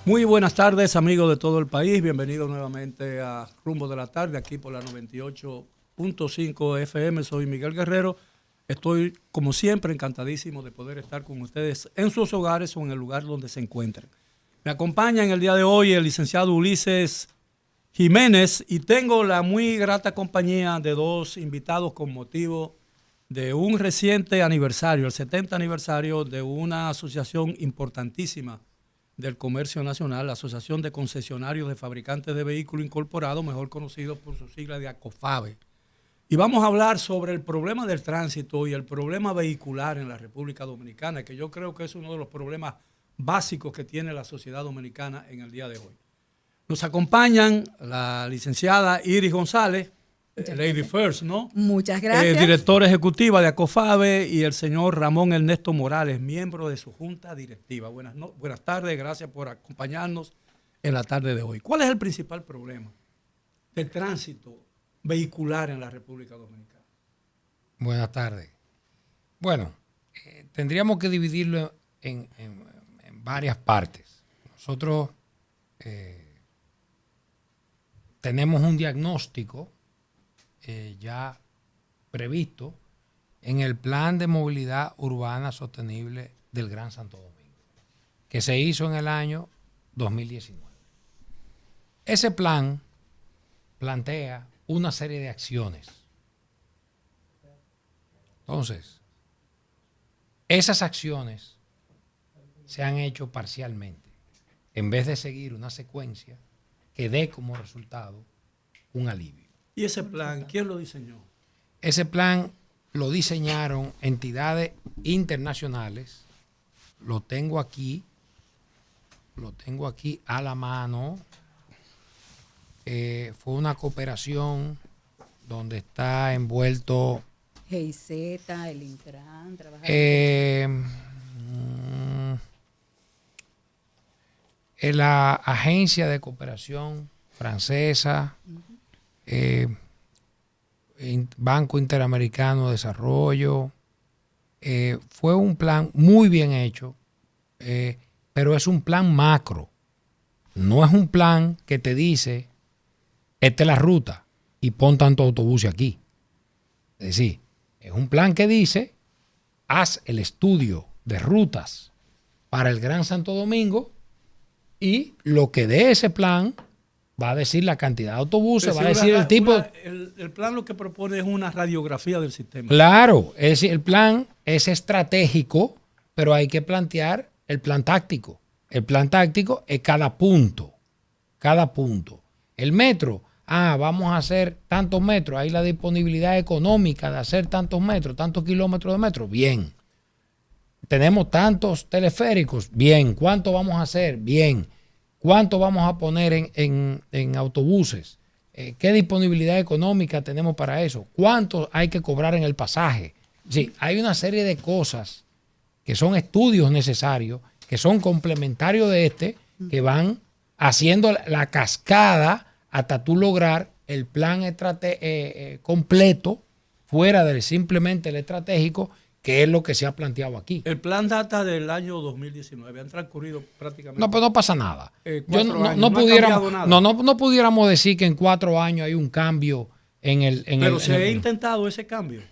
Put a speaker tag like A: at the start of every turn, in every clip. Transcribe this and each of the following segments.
A: Muy buenas tardes, amigos de todo el país. Bienvenidos nuevamente a Rumbo de la Tarde, aquí por la 98.5 FM. Soy Miguel Guerrero. Estoy, como siempre, encantadísimo de poder estar con ustedes en sus hogares o en el lugar donde se encuentren. Me acompaña en el día de hoy el licenciado Ulises Jiménez y tengo la muy grata compañía de dos invitados con motivo de un reciente aniversario, el 70 aniversario de una asociación importantísima del comercio nacional, la Asociación de Concesionarios de Fabricantes de Vehículos Incorporados, mejor conocido por su sigla de ACOFAVE. Y vamos a hablar sobre el problema del tránsito y el problema vehicular en la República Dominicana, que yo creo que es uno de los problemas básicos que tiene la sociedad dominicana en el día de hoy. Nos acompañan la licenciada Iris González, Lady First, ¿no?
B: Muchas gracias.
A: Directora ejecutiva de ACOFAVE, y el señor Ramón Ernesto Morales, miembro de su junta directiva. Buenas tardes, gracias por acompañarnos en la tarde de hoy. ¿Cuál es el principal problema del tránsito vehicular en la República Dominicana?
C: Buenas tardes. Bueno, tendríamos que dividirlo en varias partes. Nosotros tenemos un diagnóstico ya previsto en el Plan de Movilidad Urbana Sostenible del Gran Santo Domingo, que se hizo en el año 2019. Ese plan plantea una serie de acciones. Entonces, esas acciones se han hecho parcialmente, en vez de seguir una secuencia que dé como resultado un alivio.
A: ¿Y ese plan, quién lo diseñó?
C: Ese plan lo diseñaron entidades internacionales. Lo tengo aquí a la mano. Fue una cooperación donde está envuelto
B: GIZ, el Intran,
C: la Agencia de Cooperación Francesa, Banco Interamericano de Desarrollo. Fue un plan muy bien hecho, pero es un plan macro. No es un plan que te dice, esta es la ruta y pon tanto autobuses aquí. Es decir, es un plan que dice, haz el estudio de rutas para el Gran Santo Domingo y lo que dé ese plan va a decir la cantidad de autobuses, va a decir el tipo...
A: El plan lo que propone es una radiografía del sistema.
C: Claro, es decir, el plan es estratégico, pero hay que plantear el plan táctico. El plan táctico es cada punto. Cada punto. El metro, vamos a hacer tantos metros, hay la disponibilidad económica de hacer tantos metros, tantos kilómetros de metro, bien. Tenemos tantos teleféricos, bien. ¿Cuánto vamos a hacer? Bien. ¿Cuánto vamos a poner en autobuses? ¿Qué disponibilidad económica tenemos para eso? ¿Cuánto hay que cobrar en el pasaje? Sí, hay una serie de cosas que son estudios necesarios, que son complementarios de que van haciendo la cascada hasta tú lograr el plan completo, fuera de simplemente el estratégico, que es lo que se ha planteado aquí.
A: El plan data del año 2019, han transcurrido prácticamente...
C: No, pero no pasa nada.
A: No
C: pudiéramos decir que en 4 años hay un cambio en el...
A: Pero se ha intentado ese cambio.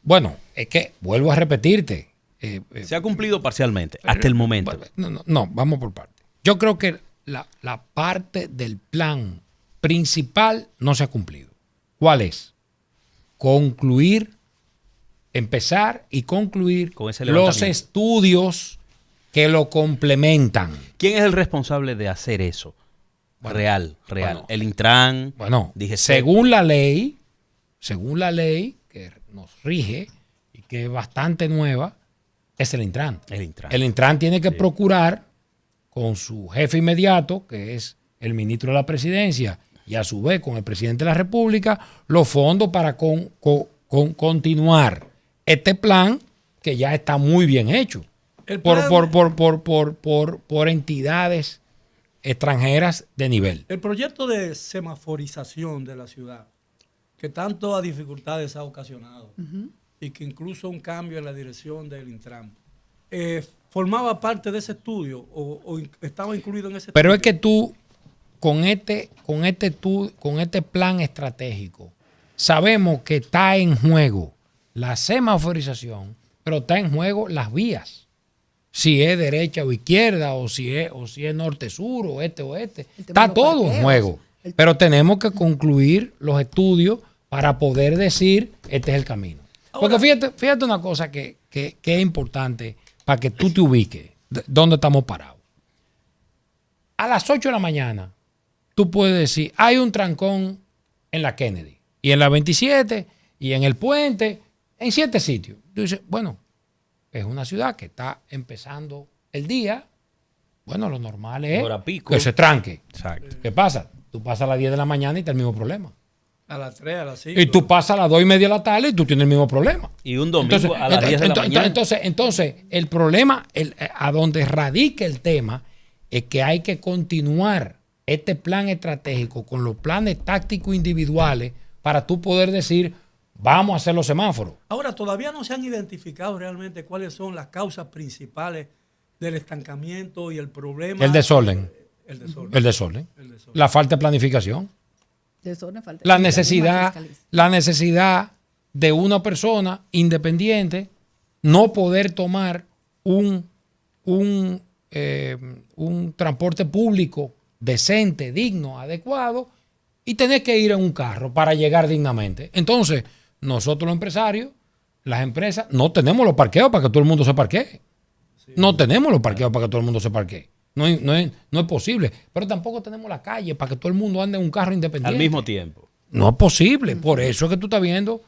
C: Bueno, es que, vuelvo a repetirte.
D: Se ha cumplido parcialmente, hasta el momento.
C: No, vamos por partes. Yo creo que la parte del plan principal no se ha cumplido. ¿Cuál es? Empezar y concluir con los estudios que lo complementan.
D: ¿Quién es el responsable de hacer eso? Bueno, real. Bueno, el Intran.
C: Bueno, según la ley que nos rige y que es bastante nueva, es el Intran. El Intran tiene que procurar con su jefe inmediato, que es el ministro de la Presidencia, y a su vez con el presidente de la República, los fondos para continuar este plan que ya está muy bien hecho por entidades extranjeras de nivel.
A: El proyecto de semaforización de la ciudad, que tanto dificultades ha ocasionado y que incluso un cambio en la dirección del Intran, formaba parte de ese estudio o estaba incluido en ese estudio.
C: Pero es que tú, con este plan estratégico, sabemos que está en juego la semaforización, pero está en juego las vías. Si es derecha o izquierda, o si es norte-sur, o este. Está todo en juego. Pero tenemos que concluir los estudios para poder decir, este es el camino. Porque fíjate una cosa que es importante para que tú te ubiques, dónde estamos parados. A las 8 de la mañana, tú puedes decir, hay un trancón en la Kennedy, y en la 27, y en el puente, en 7 sitios. Tú dices, bueno, es una ciudad que está empezando el día. Bueno, lo normal es
D: Hora pico.
C: que se tranque.
D: Exacto.
C: ¿Qué pasa? Tú pasas a las 10 de la mañana y está el mismo problema.
A: A las 3, a las 5.
C: Y tú pasas a las 2:30 de la tarde y tú tienes el mismo problema.
D: Y un domingo a las 10 de la mañana.
C: Entonces, el problema, a donde radica el tema, es que hay que continuar este plan estratégico con los planes tácticos individuales para tú poder decir, vamos a hacer los semáforos.
A: Ahora, todavía no se han identificado realmente cuáles son las causas principales del estancamiento y el problema.
C: El desorden.
A: El desorden.
C: El desorden.
A: El desorden.
C: La falta de planificación.
B: Desorden, falta de
C: La
B: fiscalización.
C: necesidad de una persona independiente no poder tomar un transporte público decente, digno, adecuado y tener que ir en un carro para llegar dignamente. Entonces, nosotros los empresarios, las empresas, no tenemos los parqueos para que todo el mundo se parquee. Sí. No tenemos los parqueos para que todo el mundo se parquee. No es posible. Pero tampoco tenemos la calle para que todo el mundo ande en un carro independiente.
D: Al mismo tiempo.
C: No es posible. Por eso es que tú estás viendo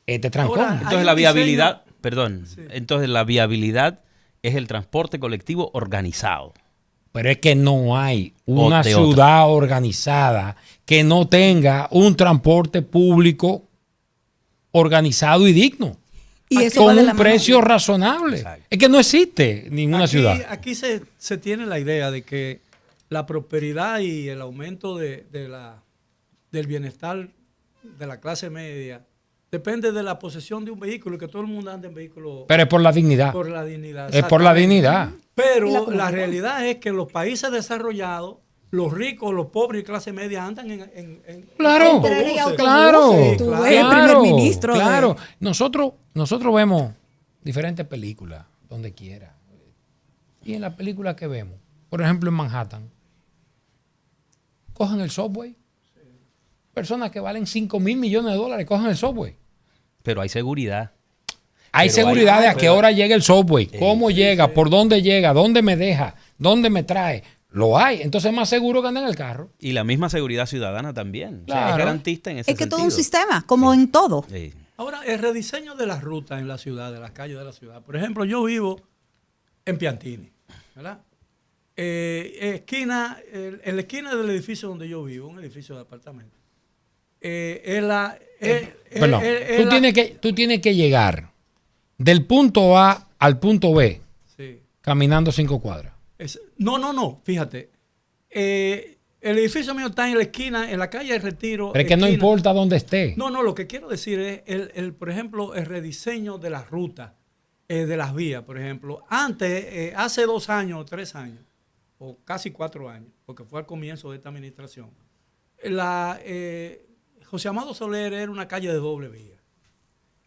C: este trancón.
A: Ahora,
D: entonces la viabilidad,
A: Sí.
D: entonces la viabilidad es el transporte colectivo organizado.
C: Pero es que no hay una ciudad organizada que no tenga un transporte público organizado y digno.
B: Y eso
C: con
B: va de la
C: un
B: mano.
C: precio razonable.
D: Exacto.
C: Es que no existe ninguna ciudad.
A: Aquí se tiene la idea de que la prosperidad y el aumento del bienestar de la clase media depende de la posesión de un vehículo, que todo el mundo anda en vehículo.
C: Pero es por la dignidad.
A: Por la dignidad.
C: Es por la dignidad.
A: Pero la realidad es que en los países desarrollados, los ricos, los pobres y clase media andan en
C: Claro,
A: autobuses.
C: claro,
A: Sí,
B: Tú
A: claro.
B: ves el primer ministro.
C: Claro. Nosotros vemos diferentes películas donde quiera. Y en las películas que vemos, por ejemplo en Manhattan, cogen el subway. Personas que valen $5,000 millones cogen el subway.
D: Pero hay seguridad.
C: Hay
D: Pero
C: seguridad de a qué
D: pero-
C: hora llega el subway, cómo llega, por dónde llega, dónde me deja, dónde me trae. Lo hay. Entonces es más seguro que andar en el carro.
D: Y la misma seguridad ciudadana también. O sea,
C: Claro.
D: es garantista en ese
B: Es que
D: sentido.
B: todo un sistema, como en todo.
D: Sí.
A: Ahora, el rediseño de las rutas en la ciudad, de las calles de la ciudad. Por ejemplo, yo vivo en Piantini, ¿verdad? En la esquina del edificio donde yo vivo, un edificio de apartamentos.
C: Perdón. Tú tienes que llegar del punto A al punto B
A: Sí.
C: caminando 5 cuadras.
A: No, fíjate. El edificio mío está en la esquina, en la calle del Retiro.
C: Pero es que no
A: esquina.
C: importa dónde esté.
A: No, lo que quiero decir es, por ejemplo, el rediseño de las rutas, de las vías, por ejemplo. Antes, hace 2 años, 3 años, o casi 4 años, porque fue al comienzo de esta administración, José Amado Soler era una calle de doble vía.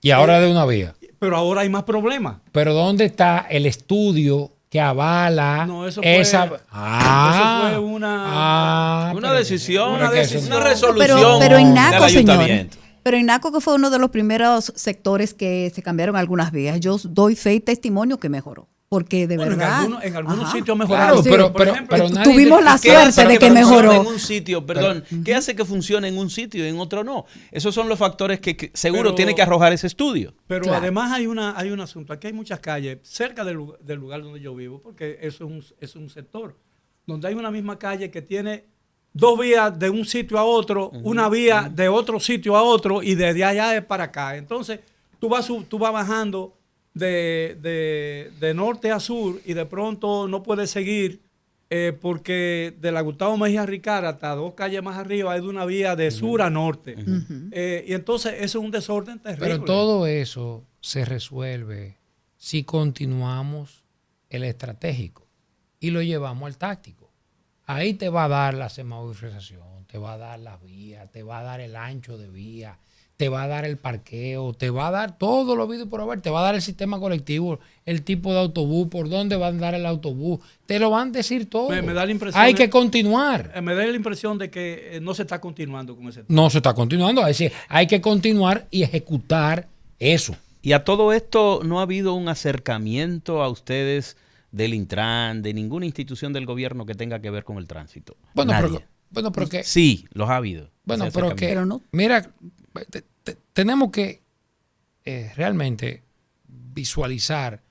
C: Y ahora de una vía.
A: Pero ahora hay más problemas.
C: Pero ¿dónde está el estudio que avala
A: No, eso fue-
C: esa?
A: eso fue una
D: Decisión,
A: Una decisión.
D: una resolución
B: Pero en
D: del
B: Naco, señor.
D: ayuntamiento.
B: Pero en Naco, que fue uno de los primeros sectores que se cambiaron algunas vías, yo doy fe y testimonio que mejoró. Porque de
A: Bueno,
B: verdad.
A: en algunos
B: Ajá.
A: sitios mejoraron.
C: Claro,
A: Por ejemplo,
C: pero nadie
B: tuvimos la
D: ¿Qué
B: suerte
D: hace
B: de que
D: funcione
B: mejoró.
D: en un sitio, perdón, ¿qué hace que funcione en un sitio y en otro no? Esos son los factores que seguro
A: Pero-
D: tiene que arrojar ese estudio.
A: Pero
B: Claro.
A: además hay un asunto. Aquí hay muchas calles cerca del lugar donde yo vivo, porque eso es un sector donde hay una misma calle que tiene 2 vías de un sitio a otro, una vía de otro sitio a otro y desde allá es para acá. Entonces tú vas bajando de norte a sur y de pronto no puedes seguir porque de la Gustavo Mejía Ricard hasta 2 calles más arriba hay de una vía de sur a norte. Y entonces eso es un desorden terrible.
C: Pero todo eso se resuelve si continuamos el estratégico y lo llevamos al táctico. Ahí te va a dar la semaforización, te va a dar las vías, te va a dar el ancho de vía, te va a dar el parqueo, te va a dar todo lo habido por haber, te va a dar el sistema colectivo, el tipo de autobús, por dónde va a andar el autobús, te lo van a decir todo.
A: Me da la impresión
C: Hay que continuar.
A: Me da la impresión de que no se está continuando con ese tema.
C: No se está continuando, es decir, hay que continuar y ejecutar eso.
D: Y a todo esto no ha habido un acercamiento a ustedes del Intran, de ninguna institución del gobierno que tenga que ver con el tránsito.
C: Bueno,
D: Nadie.
C: pero que
D: Sí, los ha habido.
C: bueno,
D: ese
C: pero
D: acercamiento.
C: que
B: Pero no.
C: mira, tenemos que realmente visualizar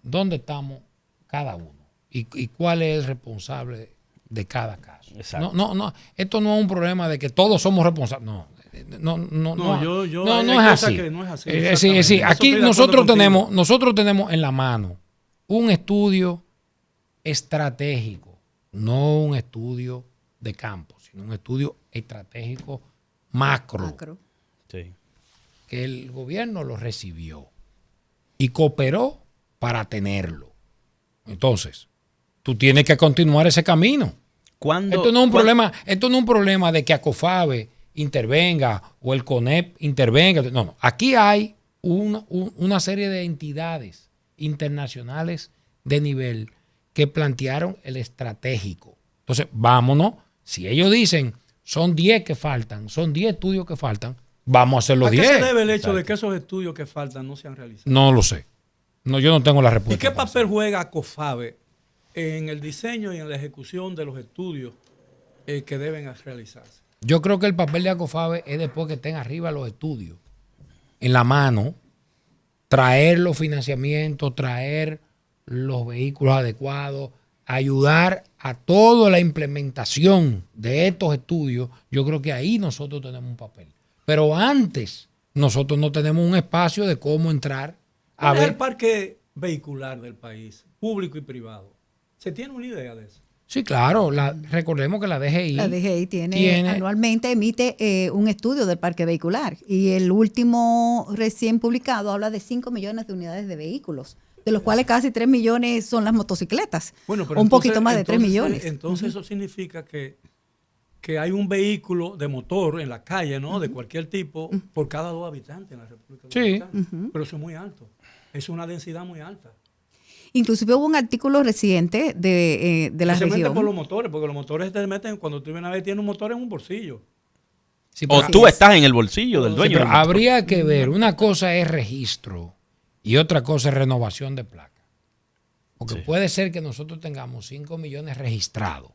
C: dónde estamos cada uno y cuál es el responsable de cada caso.
D: Exacto.
C: No, esto no es un problema de que todos somos responsables. No es
A: cosas
C: así.
A: que no es así,
C: Sí,
A: exactamente.
C: sí,
A: Eso
C: aquí
A: estoy de acuerdo contigo.
C: nosotros tenemos en la mano un estudio estratégico, no un estudio de campo, sino un estudio estratégico macro,
D: Sí.
C: que el gobierno lo recibió y cooperó para tenerlo. Entonces, tú tienes que continuar ese camino. Esto no es un problema de que ACOFABE intervenga o el CONEP intervenga. No. Aquí hay una serie de entidades internacionales de nivel que plantearon el estratégico. Entonces, vámonos. Si ellos dicen son 10 que faltan, son 10 estudios que faltan, vamos a hacer los
A: ¿A qué
C: 10.
A: se debe el hecho de que esos estudios que faltan no se han realizado?
C: No lo sé. No, yo no tengo la
A: ¿Y
C: respuesta.
A: qué papel juega COFABE en el diseño y en la ejecución de los estudios que deben realizarse?
C: Yo creo que el papel de ACOFABE es después que estén arriba los estudios, en la mano, traer los financiamientos, traer los vehículos adecuados, ayudar a toda la implementación de estos estudios. Yo creo que ahí nosotros tenemos un papel. Pero antes, nosotros no tenemos un espacio de cómo entrar a
A: ¿Cuál es
C: ver.
A: el parque vehicular del país, público y privado? ¿Se tiene una idea de eso?
C: Sí, claro. Recordemos que la DGI.
B: La DGI anualmente emite un estudio del parque vehicular y el último recién publicado habla de 5 millones de unidades de vehículos, de los cuales casi 3 millones son las motocicletas,
A: Bueno,
B: o un poquito más de 3 millones.
A: Entonces eso significa que hay un vehículo de motor en la calle, ¿no? De cualquier tipo, por cada 2 habitantes en la República Dominicana. Pero eso es muy alto. Es una densidad muy alta.
B: Inclusive hubo un artículo reciente de la
A: Se meten
B: región.
A: por los motores, porque los motores te meten, cuando tú vienes a ver, tienes un motor en un bolsillo.
C: Sí,
D: O
C: pero-
D: tú estás en el bolsillo del
C: Sí,
D: dueño.
C: pero
D: del motor.
C: habría que ver, una cosa es registro y otra cosa es renovación de placa. Porque
D: Sí.
C: puede ser que nosotros tengamos 5 millones registrados,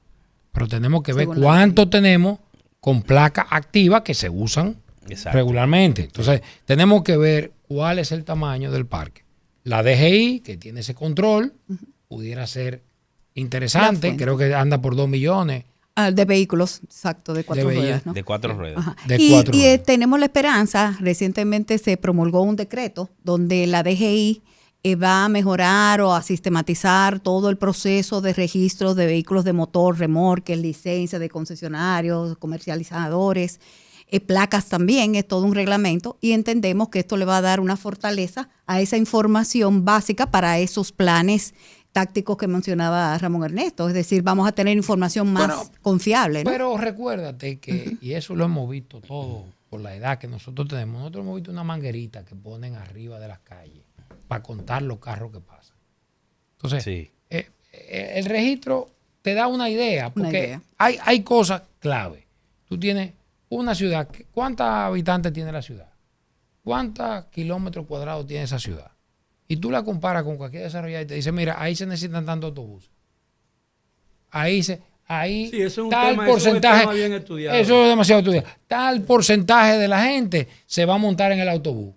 C: pero tenemos que ver
B: Según la
C: cuánto tenemos con placa activa que se usan
D: Exacto.
C: regularmente. Entonces, tenemos que ver cuál es el tamaño del parque. La DGI, que tiene ese control, pudiera ser interesante.
B: La fuente.
C: Creo que anda por 2 millones.
B: De vehículos, exacto, de 4
C: vehículos.
B: ruedas, ¿no?
D: De 4 ruedas.
B: Ajá.
C: De
B: Y,
C: 4
B: y,
C: ruedas.
B: tenemos la esperanza, recientemente se promulgó un decreto donde la DGI va a mejorar o a sistematizar todo el proceso de registro de vehículos de motor, remorques, licencias de concesionarios, comercializadores, placas también, es todo un reglamento y entendemos que esto le va a dar una fortaleza a esa información básica para esos planes tácticos que mencionaba Ramón Ernesto, es decir, vamos a tener información más
C: Bueno,
B: confiable, ¿no?
C: Pero recuérdate que, y eso lo hemos visto todo por la edad que nosotros tenemos, nosotros hemos visto una manguerita que ponen arriba de las calles para contar los carros que pasan. Entonces,
D: Sí.
C: el registro te da una idea,
B: Una
C: porque
B: idea.
C: hay cosas clave. Tú tienes una ciudad, ¿cuántos habitantes tiene la ciudad? ¿Cuántos kilómetros cuadrados tiene esa ciudad? Y tú la comparas con cualquier desarrollador y te dice, mira, ahí se necesitan tantos autobuses. Ahí
A: Sí, eso es un
C: tal
A: tema, eso es un
C: porcentaje,
A: tema bien estudiado.
C: eso es demasiado estudiado. Tal porcentaje de la gente se va a montar en el autobús.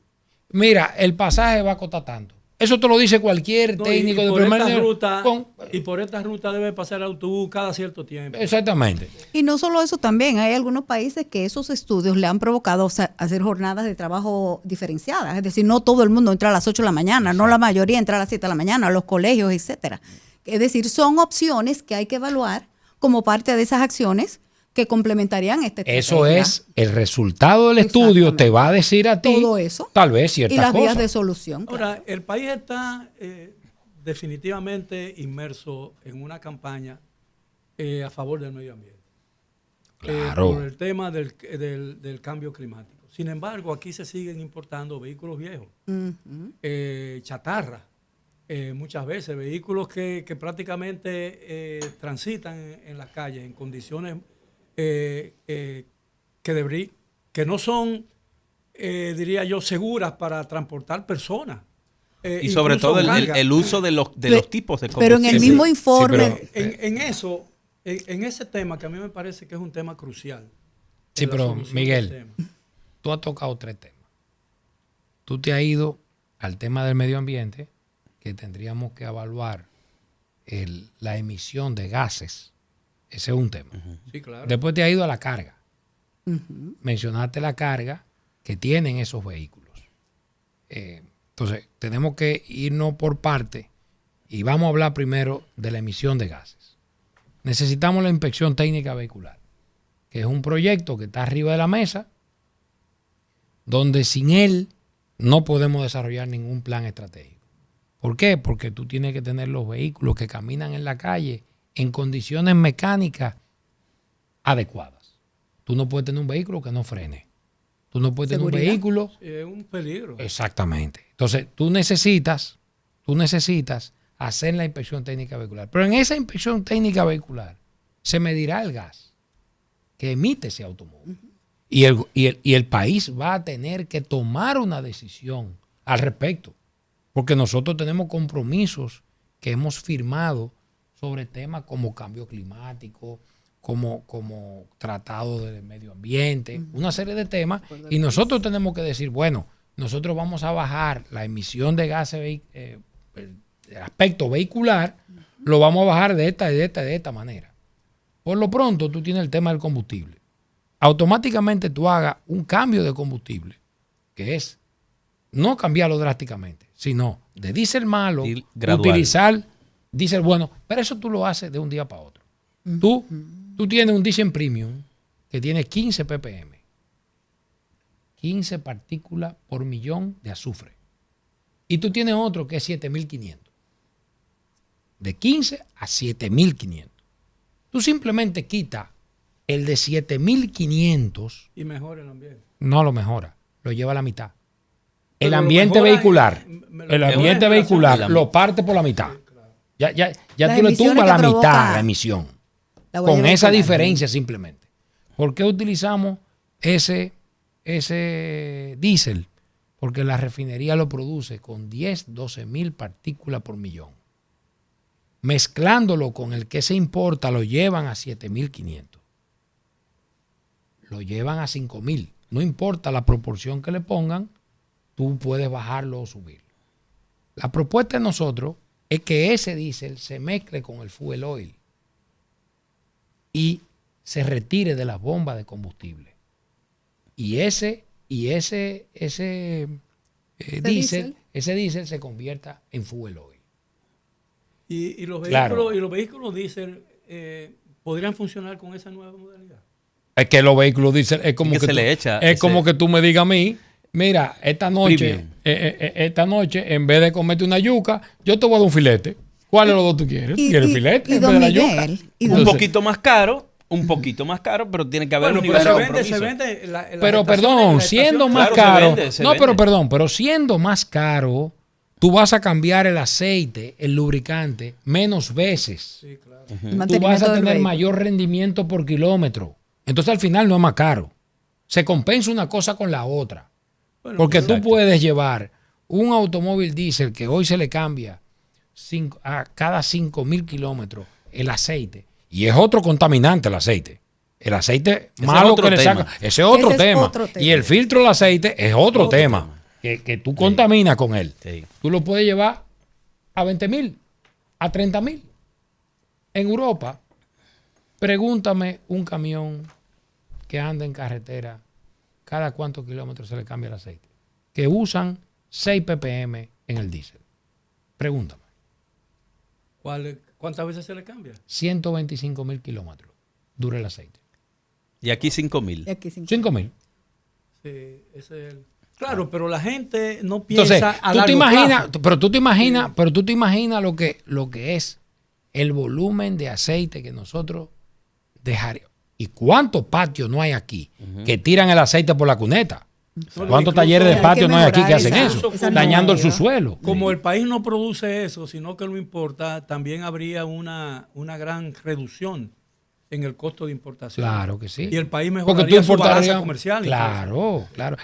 C: Mira, el pasaje va a costar tanto. Eso te lo dice cualquier
A: No,
C: técnico
A: y
C: de
A: por
C: primer
A: esta
C: nivel.
A: ruta,
C: Con-
A: y por esta ruta debe pasar el autobús cada cierto tiempo.
C: Exactamente.
B: Y no solo eso, también hay algunos países que esos estudios le han provocado hacer jornadas de trabajo diferenciadas. Es decir, no todo el mundo entra a las 8 de la mañana, no la mayoría entra a las 7 de la mañana, los colegios, etcétera. Es decir, son opciones que hay que evaluar como parte de esas acciones que complementarían esta
C: Eso
B: estrategia.
C: es el resultado del estudio,
B: Exactamente.
C: te va a decir a ti
B: Todo eso.
C: tal vez
B: Y
C: ciertas
B: las vías
C: cosas.
B: de solución.
A: Ahora, el país está definitivamente inmerso en una campaña a favor del medio ambiente.
C: Claro.
A: Por el tema del cambio climático. Sin embargo, aquí se siguen importando vehículos viejos, chatarra, muchas veces vehículos que prácticamente transitan en las calles en condiciones que no son, diría yo, seguras para transportar personas.
D: Y sobre todo el uso de los tipos de combustible.
B: Pero en el mismo informe...
A: Sí, en eso, en ese tema, que a mí me parece que es un tema crucial.
C: Sí, pero Miguel, tú has tocado 3 temas. Tú te has ido al tema del medio ambiente, que tendríamos que evaluar la emisión de gases. Ese es un tema.
A: Sí, claro.
C: Después te has ido a la carga. Mencionaste la carga que tienen esos vehículos. Entonces, tenemos que irnos por parte y vamos a hablar primero de la emisión de gases. Necesitamos la inspección técnica vehicular, que es un proyecto que está arriba de la mesa, donde sin él no podemos desarrollar ningún plan estratégico. ¿Por qué? Porque tú tienes que tener los vehículos que caminan en la calle en condiciones mecánicas adecuadas. Tú no puedes tener un vehículo que no frene. Tú no puedes tener un vehículo...
A: Sí, es un peligro.
C: Exactamente. Entonces, tú necesitas hacer la inspección técnica vehicular. Pero en esa inspección técnica vehicular se medirá el gas que emite ese automóvil. Y el país va a tener que tomar una decisión al respecto. Porque nosotros tenemos compromisos que hemos firmado sobre temas como cambio climático, como tratado del medio ambiente, una serie de temas. Y nosotros tenemos que decir, bueno, nosotros vamos a bajar la emisión de gases, el aspecto vehicular, lo vamos a bajar de esta manera. Por lo pronto, tú tienes el tema del combustible. Automáticamente tú hagas un cambio de combustible, que es no cambiarlo drásticamente, sino de diésel malo, utilizar diésel bueno, pero eso tú lo haces de un día para otro. Tú tienes un diésel premium que tiene 15 ppm, 15 partículas por millón de azufre. Y tú tienes otro que es 7500. De 15 a 7500. Tú simplemente quitas el de 7500.
A: Y mejora el ambiente.
C: No lo mejora, lo lleva a la mitad. El ambiente vehicular, lo parte por la mitad. Ya tú le tumbas la mitad la emisión. Con esa diferencia simplemente. ¿Por qué utilizamos ese diésel? Porque la refinería lo produce con 12 mil partículas por millón. Mezclándolo con el que se importa, lo llevan a 7500. Lo llevan a 5000. No importa la proporción que le pongan, tú puedes bajarlo o subirlo. La propuesta de nosotros es que ese diésel se mezcle con el fuel oil y se retire de las bombas de combustible. Y ese diésel se convierta en fuel oil.
A: Y los vehículos diésel podrían funcionar con esa nueva modalidad.
C: Es que los vehículos diésel es como que tú me digas a mí, mira, esta noche en vez de comerte una yuca, yo te voy a dar un filete. ¿Cuál de los dos tú quieres? ¿Quieres filete en vez de la yuca?
D: Un poquito más caro, pero tiene que haber un nivel de compromiso.
C: Pero perdón, siendo más caro, pero siendo más caro, tú vas a cambiar el aceite, el lubricante, menos veces. Sí, claro. Tú vas a tener mayor rendimiento por kilómetro. Entonces al final no es más caro. Se compensa una cosa con la otra. Porque tú puedes llevar un automóvil diésel que hoy se le cambia a cada 5,000 kilómetros el aceite. Y es otro contaminante el aceite. El aceite malo que le saca. Ese es otro tema. Y el filtro del aceite es otro tema. Que tú contaminas con él. Sí. Tú lo puedes llevar a 20,000, a 30,000. En Europa, pregúntame un camión que anda en carretera, cada cuántos kilómetros se le cambia el aceite. Que usan 6 ppm en el diésel. Pregúntame.
A: ¿Cuántas veces se le cambia?
C: 125,000 kilómetros dura el aceite.
D: Y aquí 5,000.
C: 5,000.
A: Sí, ese es el... Claro, pero la gente no piensa
C: Entonces,
A: a
C: tú te
A: largo
C: imaginas,
A: plazo.
C: pero tú te imaginas, pero tú te imaginas lo que es el volumen de aceite que nosotros dejaríamos. ¿Y cuántos patios no hay aquí que tiran el aceite por la cuneta? ¿Cuántos
A: Incluso
C: talleres de
B: hay
C: patio
B: que
C: no hay aquí que
B: mejorar
C: hacen
B: esa-
C: eso?
B: esa
C: Dañando el
B: normativa.
C: subsuelo.
A: Como el país no produce eso, sino que lo importa, también habría una gran reducción en el costo de importación.
C: Claro que sí.
A: Y el país
C: Porque tú
A: mejoraría su balanza
C: importarías.
A: comercial.
C: Claro, claro.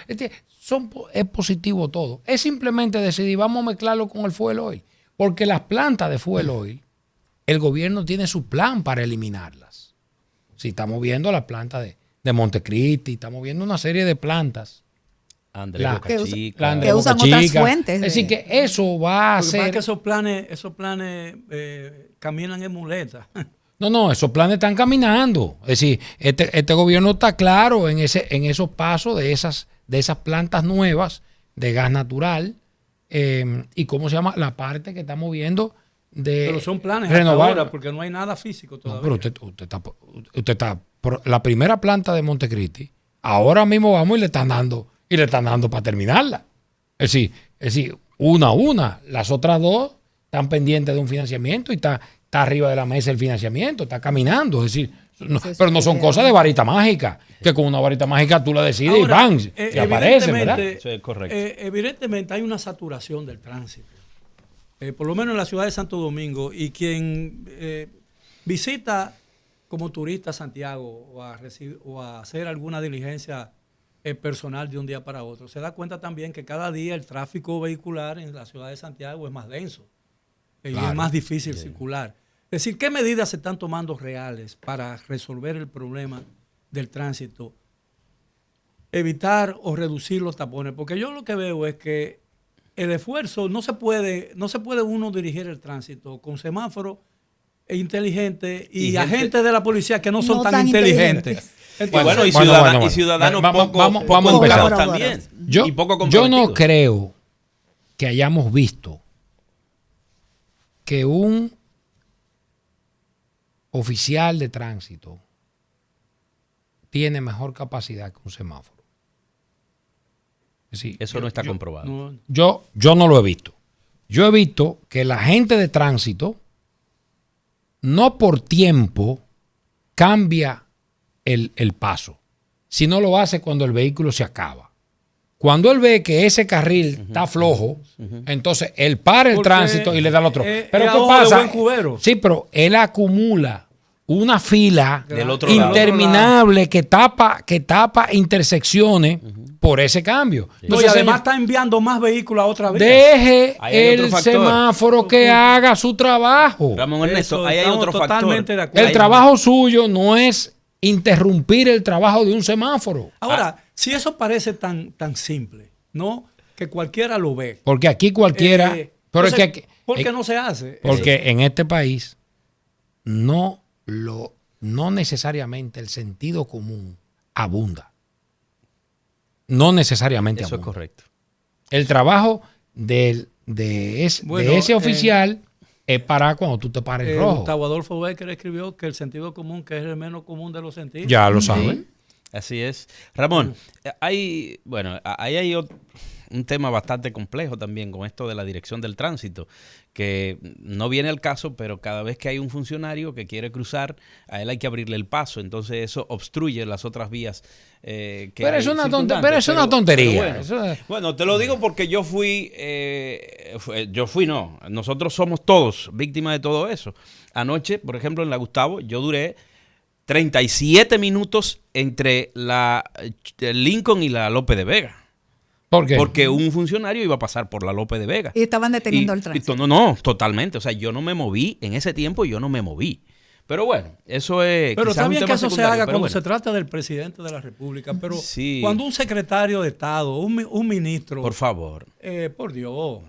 C: Es positivo todo. Es simplemente decidir, vamos a mezclarlo con el fuel oil. Porque las plantas de fuel oil, el gobierno tiene su plan para eliminarlas. Si estamos viendo la planta de Montecristi, estamos viendo una serie de plantas.
D: Andrés
C: La-
D: Boca
B: que usa-
D: Chica.
C: Plan de
B: que
C: Boca
B: usan otras
C: Chica.
B: fuentes
C: Es decir,
B: de-
C: que eso va a
A: Lo que pasa es
C: ser.
A: que esos planes caminan en muletas.
C: No, esos planes están caminando. Es decir, este gobierno está claro en esos pasos de esas plantas nuevas de gas natural y cómo se llama la parte que estamos viendo de
A: Pero son planes hasta
C: renovar.
A: ahora, porque no hay nada físico
C: No,
A: todavía.
C: pero usted está la primera planta de Montecristi. Ahora mismo vamos y le están dando para terminarla. Es decir, una a una. Las otras dos están pendientes de un financiamiento y está arriba de la mesa el financiamiento, está caminando. Es decir, pero no son cosas de varita mágica, que con una varita mágica tú la decides
A: Ahora,
C: y ¡bam! Se aparece, ¿verdad?
D: Eso es correcto.
A: Evidentemente hay una saturación del tránsito. Por lo menos en la ciudad de Santo Domingo, y quien visita como turista Santiago o a hacer alguna diligencia personal de un día para otro, se da cuenta también que cada día el tráfico vehicular en la ciudad de Santiago es más denso y
C: Claro.
A: es más difícil circular. Es decir, ¿qué medidas se están tomando reales para resolver el problema del tránsito? Evitar o reducir los tapones, porque yo lo que veo es que el esfuerzo no se puede uno dirigir el tránsito con semáforos inteligentes y agentes de la policía que no son
B: No
A: tan
B: tan
A: inteligentes.
B: inteligentes.
A: Entonces,
D: Y ciudadanos
C: Vamos
D: poco
C: a empezar.
D: educados también.
C: Yo,
D: y poco
C: yo
D: comprometidos.
C: no creo que hayamos visto que un oficial de tránsito tiene mejor capacidad que un semáforo. Es decir,
D: Eso no está comprobado.
A: no,
C: yo no lo he visto. Yo he visto que la gente de tránsito no por tiempo cambia el paso, sino lo hace cuando el vehículo se acaba. Cuando él ve que ese carril está flojo, entonces él para el
A: Porque
C: tránsito y le da al otro.
A: es
C: Pero
A: a
C: ¿qué
A: ojo de
C: pasa?
A: buen cubero.
C: Sí, pero él acumula una fila
D: Del otro lado.
C: interminable que tapa intersecciones por ese cambio.
A: No, y
C: Entonces,
A: además
C: señor,
A: está enviando más vehículos a otra vía.
C: deje
D: Ahí hay otro
C: el
D: factor.
C: semáforo que haga su trabajo.
D: Ramón Ernesto,
A: Eso,
D: ahí hay
A: estamos
D: otro factor.
A: totalmente de acuerdo.
C: El trabajo suyo no es interrumpir el trabajo de un semáforo.
A: Ahora, si eso parece tan simple, ¿no? Que cualquiera lo ve.
C: Porque aquí cualquiera. Pero es que
A: entonces,
C: aquí-
A: ¿por qué no se hace?
C: porque en este país no necesariamente el sentido común abunda. No necesariamente
D: Eso es
C: abunda.
D: correcto.
C: El trabajo de
A: Bueno,
C: ese oficial es para cuando tú te pares en rojo.
A: Gustavo Adolfo Bécquer escribió que el sentido común, que es el menos común de los sentidos.
C: Ya lo saben.
D: Así es. Ramón, ahí hay un tema bastante complejo también con esto de la dirección del tránsito, que no viene al caso, pero cada vez que hay un funcionario que quiere cruzar, a él hay que abrirle el paso, entonces eso obstruye las otras vías que
C: Pero
D: hay
C: es una
D: circundantes.
C: pero es una tontería.
D: Bueno,
C: Eso-
D: bueno, te lo digo porque nosotros somos todos víctimas de todo eso. Anoche, por ejemplo, en la Gustavo, yo duré 37 minutos entre la Lincoln y la Lope de Vega.
C: ¿Por qué?
D: Porque un funcionario iba a pasar por la Lope de Vega.
B: Y estaban deteniendo el tránsito.
D: No, totalmente. O sea, yo no me moví. En ese tiempo yo no me moví. Pero bueno, eso es.
A: Pero
D: quizás
A: está
D: un
A: bien que
D: tema
A: eso se
D: secundario,
A: haga
D: pero
A: cuando
D: bueno.
A: se trata del presidente de la República, pero
D: Sí.
A: cuando un secretario de Estado, un ministro,
D: Por favor.
A: por Dios,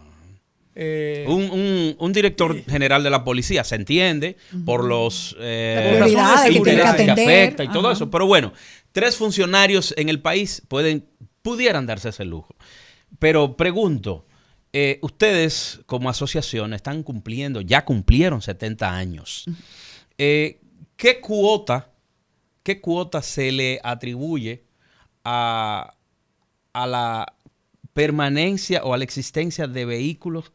D: Un director general de la policía se entiende por los
B: Las prioridades
A: que tiene que
D: intereses que
B: atender.
D: afecta y todo
B: Ajá.
D: eso. Pero bueno, 3 funcionarios en el país pudieran darse ese lujo. Pero pregunto, ustedes como asociación ya cumplieron 70 años. ¿Qué cuota se le atribuye a la permanencia o a la existencia de vehículos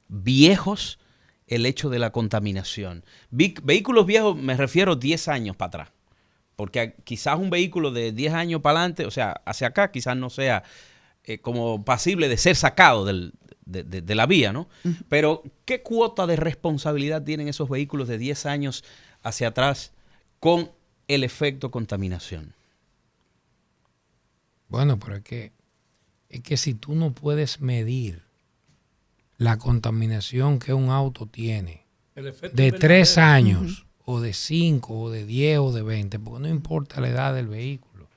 D: viejos el hecho de la contaminación? Vehículos viejos me refiero 10 años para atrás. Porque quizás un vehículo de 10 años para adelante, o sea, hacia acá, quizás no sea como pasible de ser sacado de la vía, ¿no? Uh-huh. Pero, ¿qué cuota de responsabilidad tienen esos vehículos de 10 años hacia atrás con el efecto contaminación?
C: Bueno, pero es que si tú no puedes medir la contaminación que un auto tiene de 3 años, o de 5, o de 10, o de 20, porque no importa la edad del vehículo.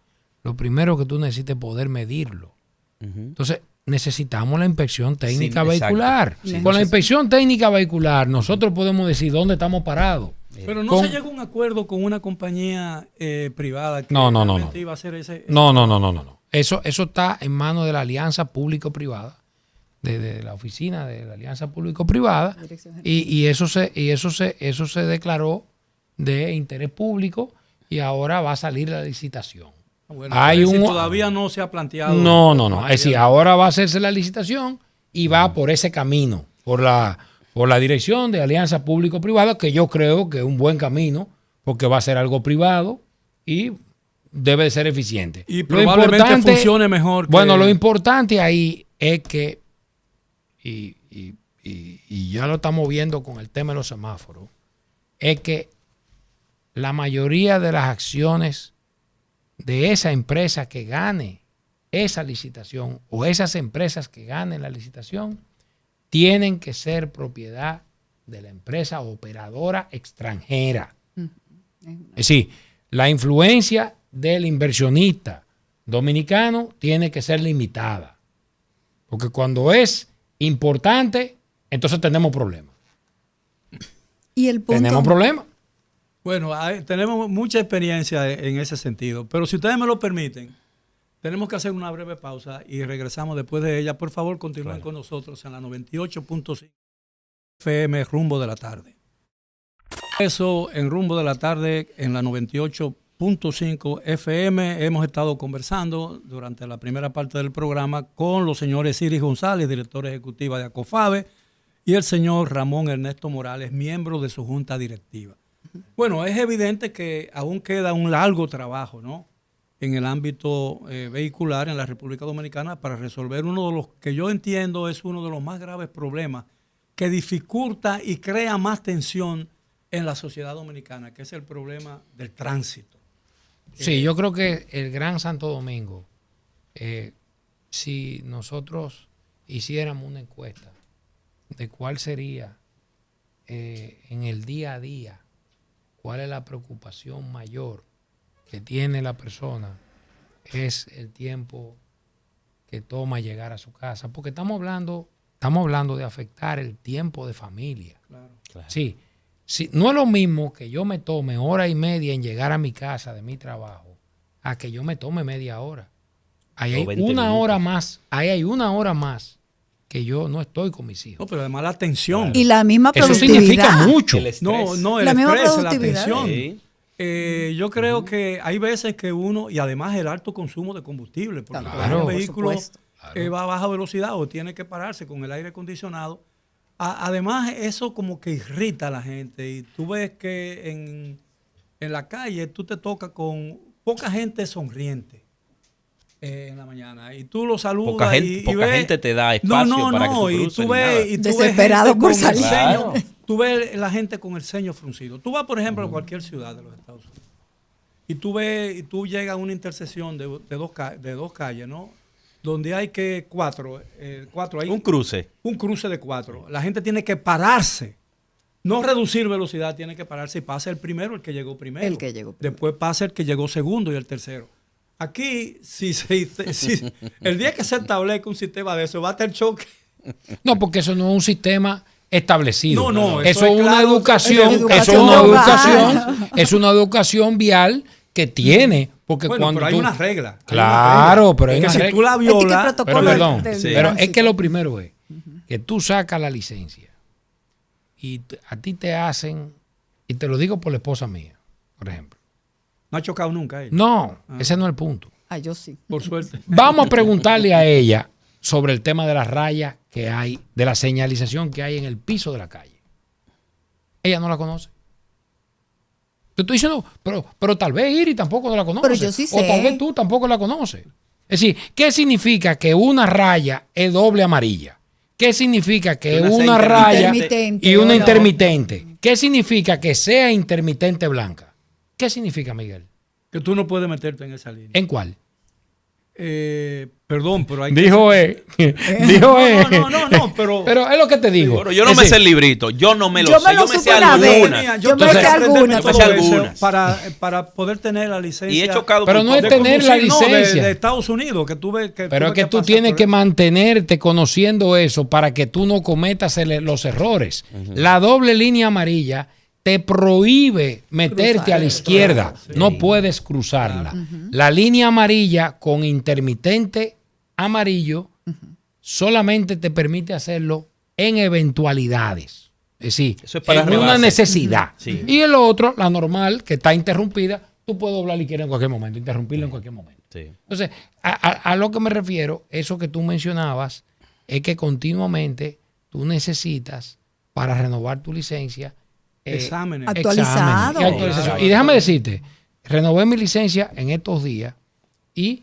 C: Lo primero que tú necesitas es poder medirlo. Entonces, necesitamos la inspección técnica vehicular. Sí, con la inspección técnica vehicular, nosotros podemos decir dónde estamos parados.
A: Pero no se llegó a un acuerdo con una compañía privada que
C: no.
A: iba a hacer ese...
C: No. Eso está en manos de la alianza público-privada, de la oficina de la alianza público-privada, y eso se declaró de interés público y ahora va a salir la licitación.
A: Bueno, todavía no se ha planteado.
C: No. Es decir, ahora va a hacerse la licitación y va por ese camino, por la dirección de alianza público-privada, que yo creo que es un buen camino, porque va a ser algo privado y debe de ser eficiente.
A: Y probablemente funcione mejor.
C: Bueno, lo importante ahí es que, y ya lo estamos viendo con el tema de los semáforos, es que la mayoría de las acciones de esa empresa que gane esa licitación o esas empresas que ganen la licitación tienen que ser propiedad de la empresa operadora extranjera. Es decir, la influencia del inversionista dominicano tiene que ser limitada. Porque cuando es importante, entonces tenemos problemas.
B: ¿Y el punto?
C: Tenemos problemas.
A: Bueno, tenemos mucha experiencia en ese sentido, pero si ustedes me lo permiten, tenemos que hacer una breve pausa y regresamos después de ella. Por favor, continúen con nosotros en la 98.5 FM Rumbo de la Tarde. Eso en Rumbo de la Tarde en la 98.5 FM. Hemos estado conversando durante la primera parte del programa con los señores Iris González, director ejecutiva de ACOFABE, y el señor Ramón Ernesto Morales, miembro de su junta directiva. Bueno, es evidente que aún queda un largo trabajo, ¿no?, en el ámbito vehicular en la República Dominicana para resolver uno de los que yo entiendo es uno de los más graves problemas que dificulta y crea más tensión en la sociedad dominicana, que es el problema del tránsito.
C: Sí, yo creo que el Gran Santo Domingo, si nosotros hiciéramos una encuesta de cuál sería en el día a día, cuál es la preocupación mayor que tiene la persona, es el tiempo que toma llegar a su casa. Porque estamos hablando de afectar el tiempo de familia. Claro. Sí, no es lo mismo que yo me tome 1.5 horas en llegar a mi casa de mi trabajo a que yo me tome media hora. Ahí hay una hora más. Ahí hay una hora más que yo no estoy con mis hijos.
A: No, pero además la tensión.
B: Y la misma productividad.
C: Eso significa mucho.
A: El estrés, la tensión. Sí. Yo creo que hay veces que uno, y además el alto consumo de combustible, porque el vehículo va a baja velocidad o tiene que pararse con el aire acondicionado. Además, eso como que irrita a la gente. Y tú ves que en la calle tú te tocas con poca gente sonriente en la mañana. Y tú lo saludas
D: poca gente te da espacio para que tú cruces.
A: Y tú ves
B: desesperado por salir.
A: Claro. Tú ves la gente con el ceño fruncido. Tú vas, por ejemplo, a cualquier ciudad de los Estados Unidos y tú llegas a una intersección de dos calles, ¿no?, donde hay que cuatro hay
D: un cruce
A: de 4. La gente tiene que pararse, no reducir velocidad, tiene que pararse y pasa el primero, el que llegó primero. Después pasa el que llegó segundo y el tercero. Aquí, si el día que se establezca un sistema de eso, va a tener choque.
C: No, porque eso no es un sistema establecido.
A: No,
C: eso es una educación, es una educación vial que tiene, porque
A: pero hay una regla.
C: Claro, pero hay una
A: regla. Si tú la violas,
C: pero es que lo primero es que tú sacas la licencia y a ti te hacen, y te lo digo por la esposa mía, por ejemplo.
A: ¿No ha chocado nunca ella?
C: No, ese no es el punto.
B: Yo sí.
A: Por suerte.
C: Vamos a preguntarle a ella sobre el tema de las rayas que hay, de la señalización que hay en el piso de la calle. Ella no la conoce. Te estoy diciendo, pero tal vez Iri tampoco la conoce.
B: Pero yo sí sé.
C: O tal vez tú tampoco la conoces. Es decir, ¿qué significa que una raya es doble amarilla? ¿Qué significa que una raya
B: intermitente,
C: y una
B: no.
C: intermitente? ¿Qué significa que sea intermitente blanca? ¿Qué significa, Miguel?
A: Que tú no puedes meterte en esa línea.
C: ¿En cuál?
A: Perdón, pero hay
C: Dijo
A: que...
C: Dijo
A: No, pero...
C: Pero es lo que te digo.
D: Bueno, yo no
C: Es
D: me
C: decir,
D: sé el librito, yo no me lo
B: yo
D: sé,
B: me lo
D: yo me sé
B: supe una vez.
D: algunas.
B: Yo me sé algunas.
D: Yo me sé algunas.
A: Para poder tener la licencia.
D: Y he chocado
C: Pero
D: con
C: no es
D: cosas.
C: tener la licencia.
A: de Estados Unidos, que tuve que...
C: Pero es
A: tuve
C: que tú
A: pasar
C: tienes
A: por
C: que
A: eso.
C: mantenerte conociendo eso para que tú no cometas los errores. La doble línea amarilla te prohíbe meterte
B: Cruzar,
C: a la izquierda.
A: sí.
C: No puedes cruzarla. La línea amarilla con intermitente amarillo solamente te permite hacerlo en eventualidades. Es decir,
D: Eso es para
C: en una
D: rebase.
C: necesidad.
D: Sí.
C: Y el otro, la normal, que está interrumpida, tú puedes doblar la izquierda en cualquier momento, interrumpirla en cualquier momento.
D: Sí.
C: Entonces, a lo que me refiero, eso que tú mencionabas, es que continuamente tú necesitas, para renovar tu licencia,
A: Exámenes.
B: Actualizado.
C: exámenes y actualización.
A: Claro,
C: Y déjame
A: claro.
C: decirte, renové mi licencia en estos días y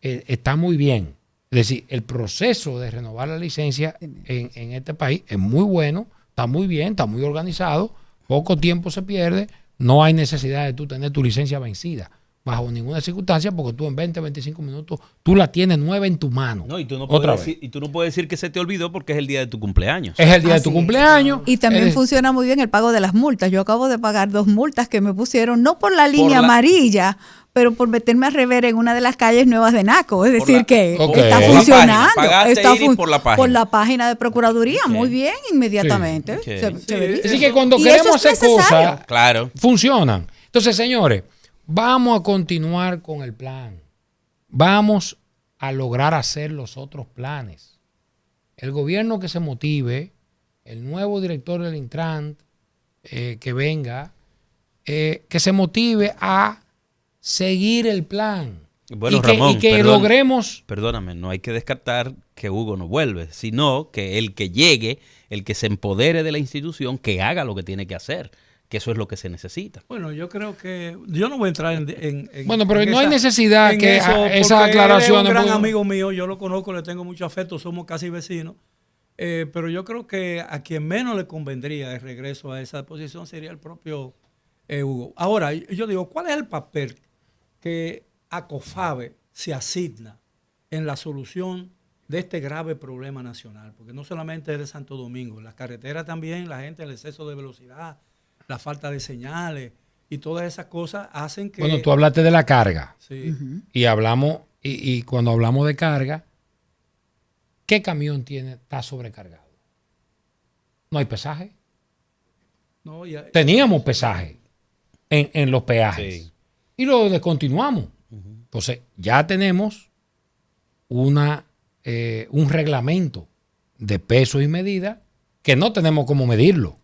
C: está muy bien. Es decir, el proceso de renovar la licencia en este país es muy bueno, está muy bien, está muy organizado, poco tiempo se pierde, no hay necesidad de tú tener tu licencia vencida bajo ninguna circunstancia, porque tú en 20, 25 minutos, tú la tienes nueva en tu mano.
D: No, y tú no
C: Otra
D: puedes
C: vez.
D: decir, y tú no puedes decir que se te olvidó porque es el día de tu cumpleaños.
C: Es el día de tu
B: Así es.
C: cumpleaños.
B: Y también
C: es-
B: funciona muy bien el pago de las multas. Yo acabo de pagar 2 multas que me pusieron, no por la línea
D: la-
B: amarilla, pero por meterme a rever en una de las calles nuevas de Naco. Es decir,
D: la-
B: que
C: Ok.
B: está
C: Por la
B: funcionando.
D: página. Pagaste,
B: Está
D: Iris, por la página.
B: por la página de Procuraduría.
D: Ok.
B: Muy bien, inmediatamente.
D: Sí.
B: Se-
D: Ok.
B: chéverísimo.
C: Así que cuando
B: Y
C: queremos
B: eso es
C: hacer
B: necesario.
C: cosas,
D: Claro.
C: funcionan. Entonces, señores, vamos a continuar con el plan. Vamos a lograr hacer los otros planes. El gobierno que se motive, el nuevo director del Intran que venga, que se motive a seguir el plan.
D: Bueno,
C: y que,
D: Ramón,
C: y que
D: perdón.
C: logremos.
D: Perdóname, no hay que descartar que Hugo no vuelve, sino que el que llegue, el que se empodere de la institución, que haga lo que tiene que hacer, que eso es lo que se necesita.
A: Bueno, yo creo que... Yo no voy a entrar
C: Bueno, pero
A: en
C: no hay necesidad
A: en
C: que
A: eso,
C: esas
A: porque
C: aclaraciones,
A: él es un gran
C: porque-
A: amigo mío, yo lo conozco, le tengo mucho afecto, somos casi vecinos. Pero yo creo que a quien menos le convendría el regreso a esa posición sería el propio Hugo. Ahora, yo digo, ¿cuál es el papel que ACOFABE se asigna en la solución de este grave problema nacional? Porque no solamente es de Santo Domingo, en las carreteras también la gente, el exceso de velocidad, la falta de señales y todas esas cosas hacen que...
C: Bueno, tú hablaste de la carga.
A: Sí.
C: Y hablamos, y cuando hablamos de carga, ¿qué camión está sobrecargado? No hay pesaje.
A: No,
C: Teníamos pesaje en los peajes.
D: Sí.
C: Y lo descontinuamos. Entonces, ya tenemos un reglamento de peso y medida que no tenemos cómo medirlo.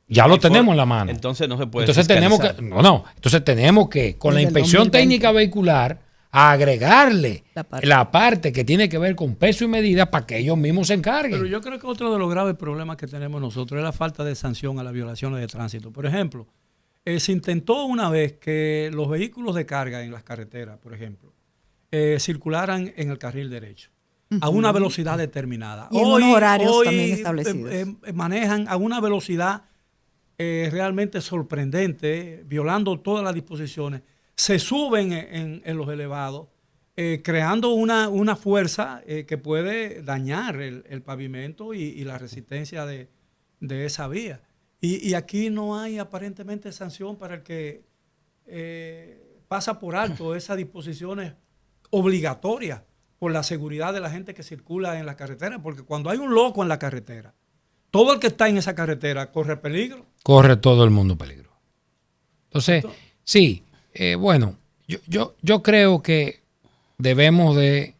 C: Ya lo tenemos en la mano.
D: Entonces no se puede
C: Entonces tenemos que,
D: fiscalizar.
C: entonces tenemos que, con la
B: Desde el
C: inspección
B: 2020.
C: técnica vehicular, agregarle
B: La parte.
C: la parte que tiene que ver con peso y medida para que ellos mismos se encarguen.
A: Pero yo creo que otro de los graves problemas que tenemos nosotros es la falta de sanción a las violaciones de tránsito. Por ejemplo, se intentó una vez que los vehículos de carga en las carreteras, por ejemplo, circularan en el carril derecho a una velocidad determinada.
B: Y en unos horarios también establecidos.
A: Manejan a una velocidad realmente sorprendente, violando todas las disposiciones. Se suben en los elevados, creando una fuerza que puede dañar el pavimento y la resistencia de esa vía. Y aquí no hay aparentemente sanción para el que pasa por alto esas disposiciones obligatorias por la seguridad de la gente que circula en la carretera. Porque cuando hay un loco en la carretera, todo el que está en esa carretera corre peligro.
C: Corre todo el mundo peligro. Entonces, sí, bueno, yo creo que debemos de,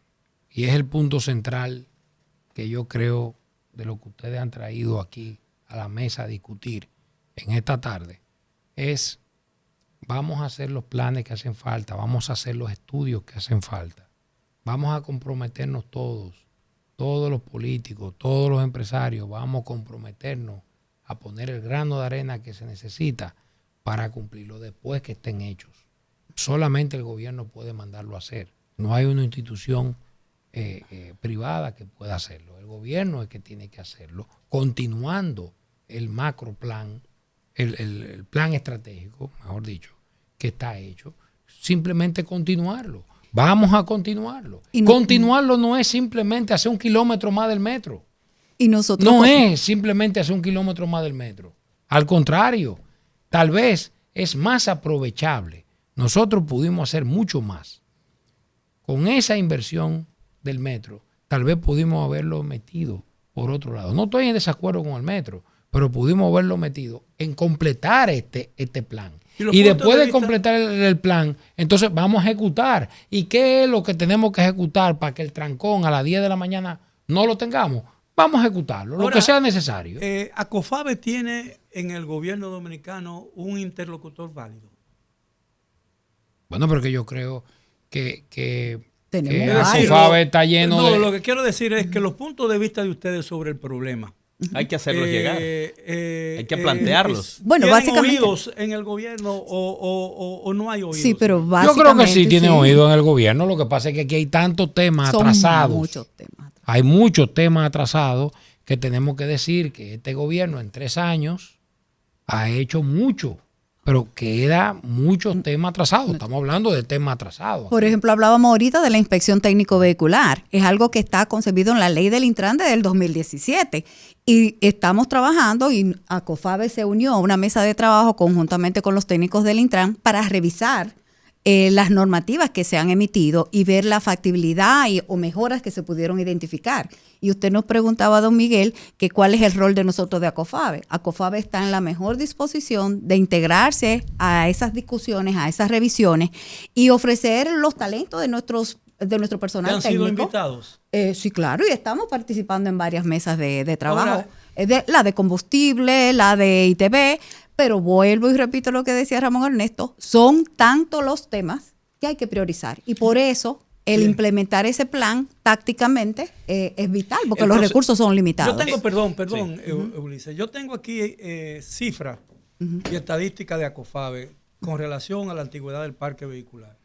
C: y es el punto central que yo creo de lo que ustedes han traído aquí a la mesa a discutir en esta tarde, es vamos a hacer los planes que hacen falta, vamos a hacer los estudios que hacen falta, vamos a comprometernos todos todos los políticos, todos los empresarios vamos a comprometernos a poner el grano de arena que se necesita para cumplirlo después que estén hechos. Solamente el gobierno puede mandarlo a hacer. No hay una institución privada que pueda hacerlo. El gobierno es que tiene que hacerlo, continuando el macro plan, el plan estratégico, mejor dicho, que está hecho. Simplemente continuarlo. Vamos a continuarlo. Continuarlo no es simplemente hacer 1 kilómetro más del metro.
B: Y nosotros
C: No es simplemente hacer 1 kilómetro más del metro. Al contrario, tal vez es más aprovechable. Nosotros pudimos hacer mucho más. Con esa inversión del metro, tal vez pudimos haberlo metido por otro lado. No estoy en desacuerdo con el metro, pero pudimos haberlo metido en completar este plan. Y después de completar el plan, entonces vamos a ejecutar. ¿Y qué es lo que tenemos que ejecutar para que el trancón a las 10 de la mañana no lo tengamos? Vamos a ejecutarlo, lo que sea necesario.
A: ¿Acofabe tiene en el gobierno dominicano un interlocutor válido?
C: Bueno, porque yo creo que
B: Acofabe
C: está lleno de...
A: Lo que quiero decir es que los puntos de vista de ustedes sobre el problema
D: hay que hacerlos llegar. Hay que plantearlos.
B: Bueno,
A: ¿tienen
B: básicamente
A: oídos en el gobierno o no hay oídos?
B: Sí, pero
C: Yo
B: básicamente
C: creo que sí tienen oído en el gobierno. Lo que pasa es que aquí hay tantos temas atrasados.
B: Muchos temas.
C: Hay muchos temas atrasados que tenemos que decir que este gobierno en 3 años ha hecho mucho, pero queda muchos temas atrasados. Estamos hablando de temas atrasados.
B: Por ejemplo, hablábamos ahorita de la inspección técnico vehicular. Es algo que está concebido en la ley del Intran del 2017. Y estamos trabajando y Acofabe se unió a una mesa de trabajo conjuntamente con los técnicos del Intran para revisar las normativas que se han emitido y ver la factibilidad o mejoras que se pudieron identificar. Y usted nos preguntaba, don Miguel, que cuál es el rol de nosotros de Acofabe. Acofabe está en la mejor disposición de integrarse a esas discusiones, a esas revisiones y ofrecer los talentos de nuestro personal
A: ¿Han
B: técnico.
A: sido invitados?
B: Sí, claro, y estamos participando en varias mesas de trabajo. La de combustible, la de ITB, pero vuelvo y repito lo que decía Ramón Ernesto, son tantos los temas que hay que priorizar. Y por eso el implementar ese plan tácticamente es vital, porque los recursos son limitados.
A: Yo tengo, perdón, Ulises, yo tengo aquí cifras y estadísticas de Acofabe con relación a la antigüedad del parque vehicular.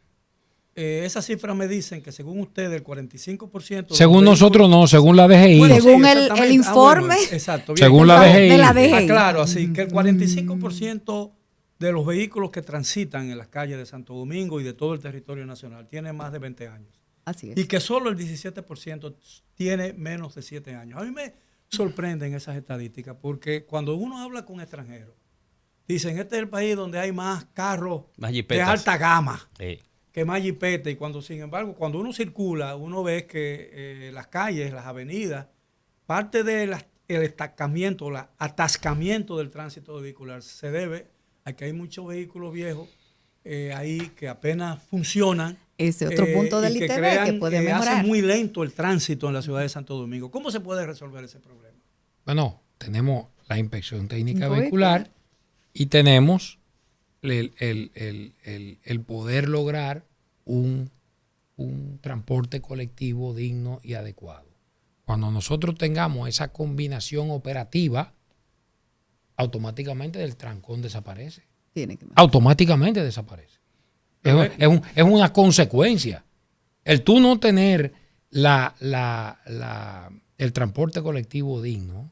A: Esas cifras me dicen que según ustedes el 45%...
C: Según nosotros no, según la DGI.
B: Bueno, según el informe.
A: Exacto.
C: Según la DGI.
B: De la DGI.
A: Claro, así que el 45% de los vehículos que transitan en las calles de Santo Domingo y de todo el territorio nacional tienen más de 20 años.
B: Así es.
A: Y que solo el 17% tiene menos de 7 años. A mí me sorprenden esas estadísticas porque cuando uno habla con extranjeros, dicen, este es el país donde hay más carros de alta gama. Que más jipeta, y sin embargo, cuando uno circula, uno ve que las calles, las avenidas, parte del estancamiento, el atascamiento del tránsito vehicular se debe a que hay muchos vehículos viejos ahí que apenas funcionan.
B: Ese otro punto del ITV que puede mejorar.
A: Hace muy lento el tránsito en la ciudad de Santo Domingo. ¿Cómo se puede resolver ese problema?
C: Bueno, tenemos la inspección técnica vehicular y tenemos el poder lograr un transporte colectivo digno y adecuado. Cuando nosotros tengamos esa combinación operativa, automáticamente el trancón desaparece. Automáticamente desaparece. Es una consecuencia. El tú no tener el transporte colectivo digno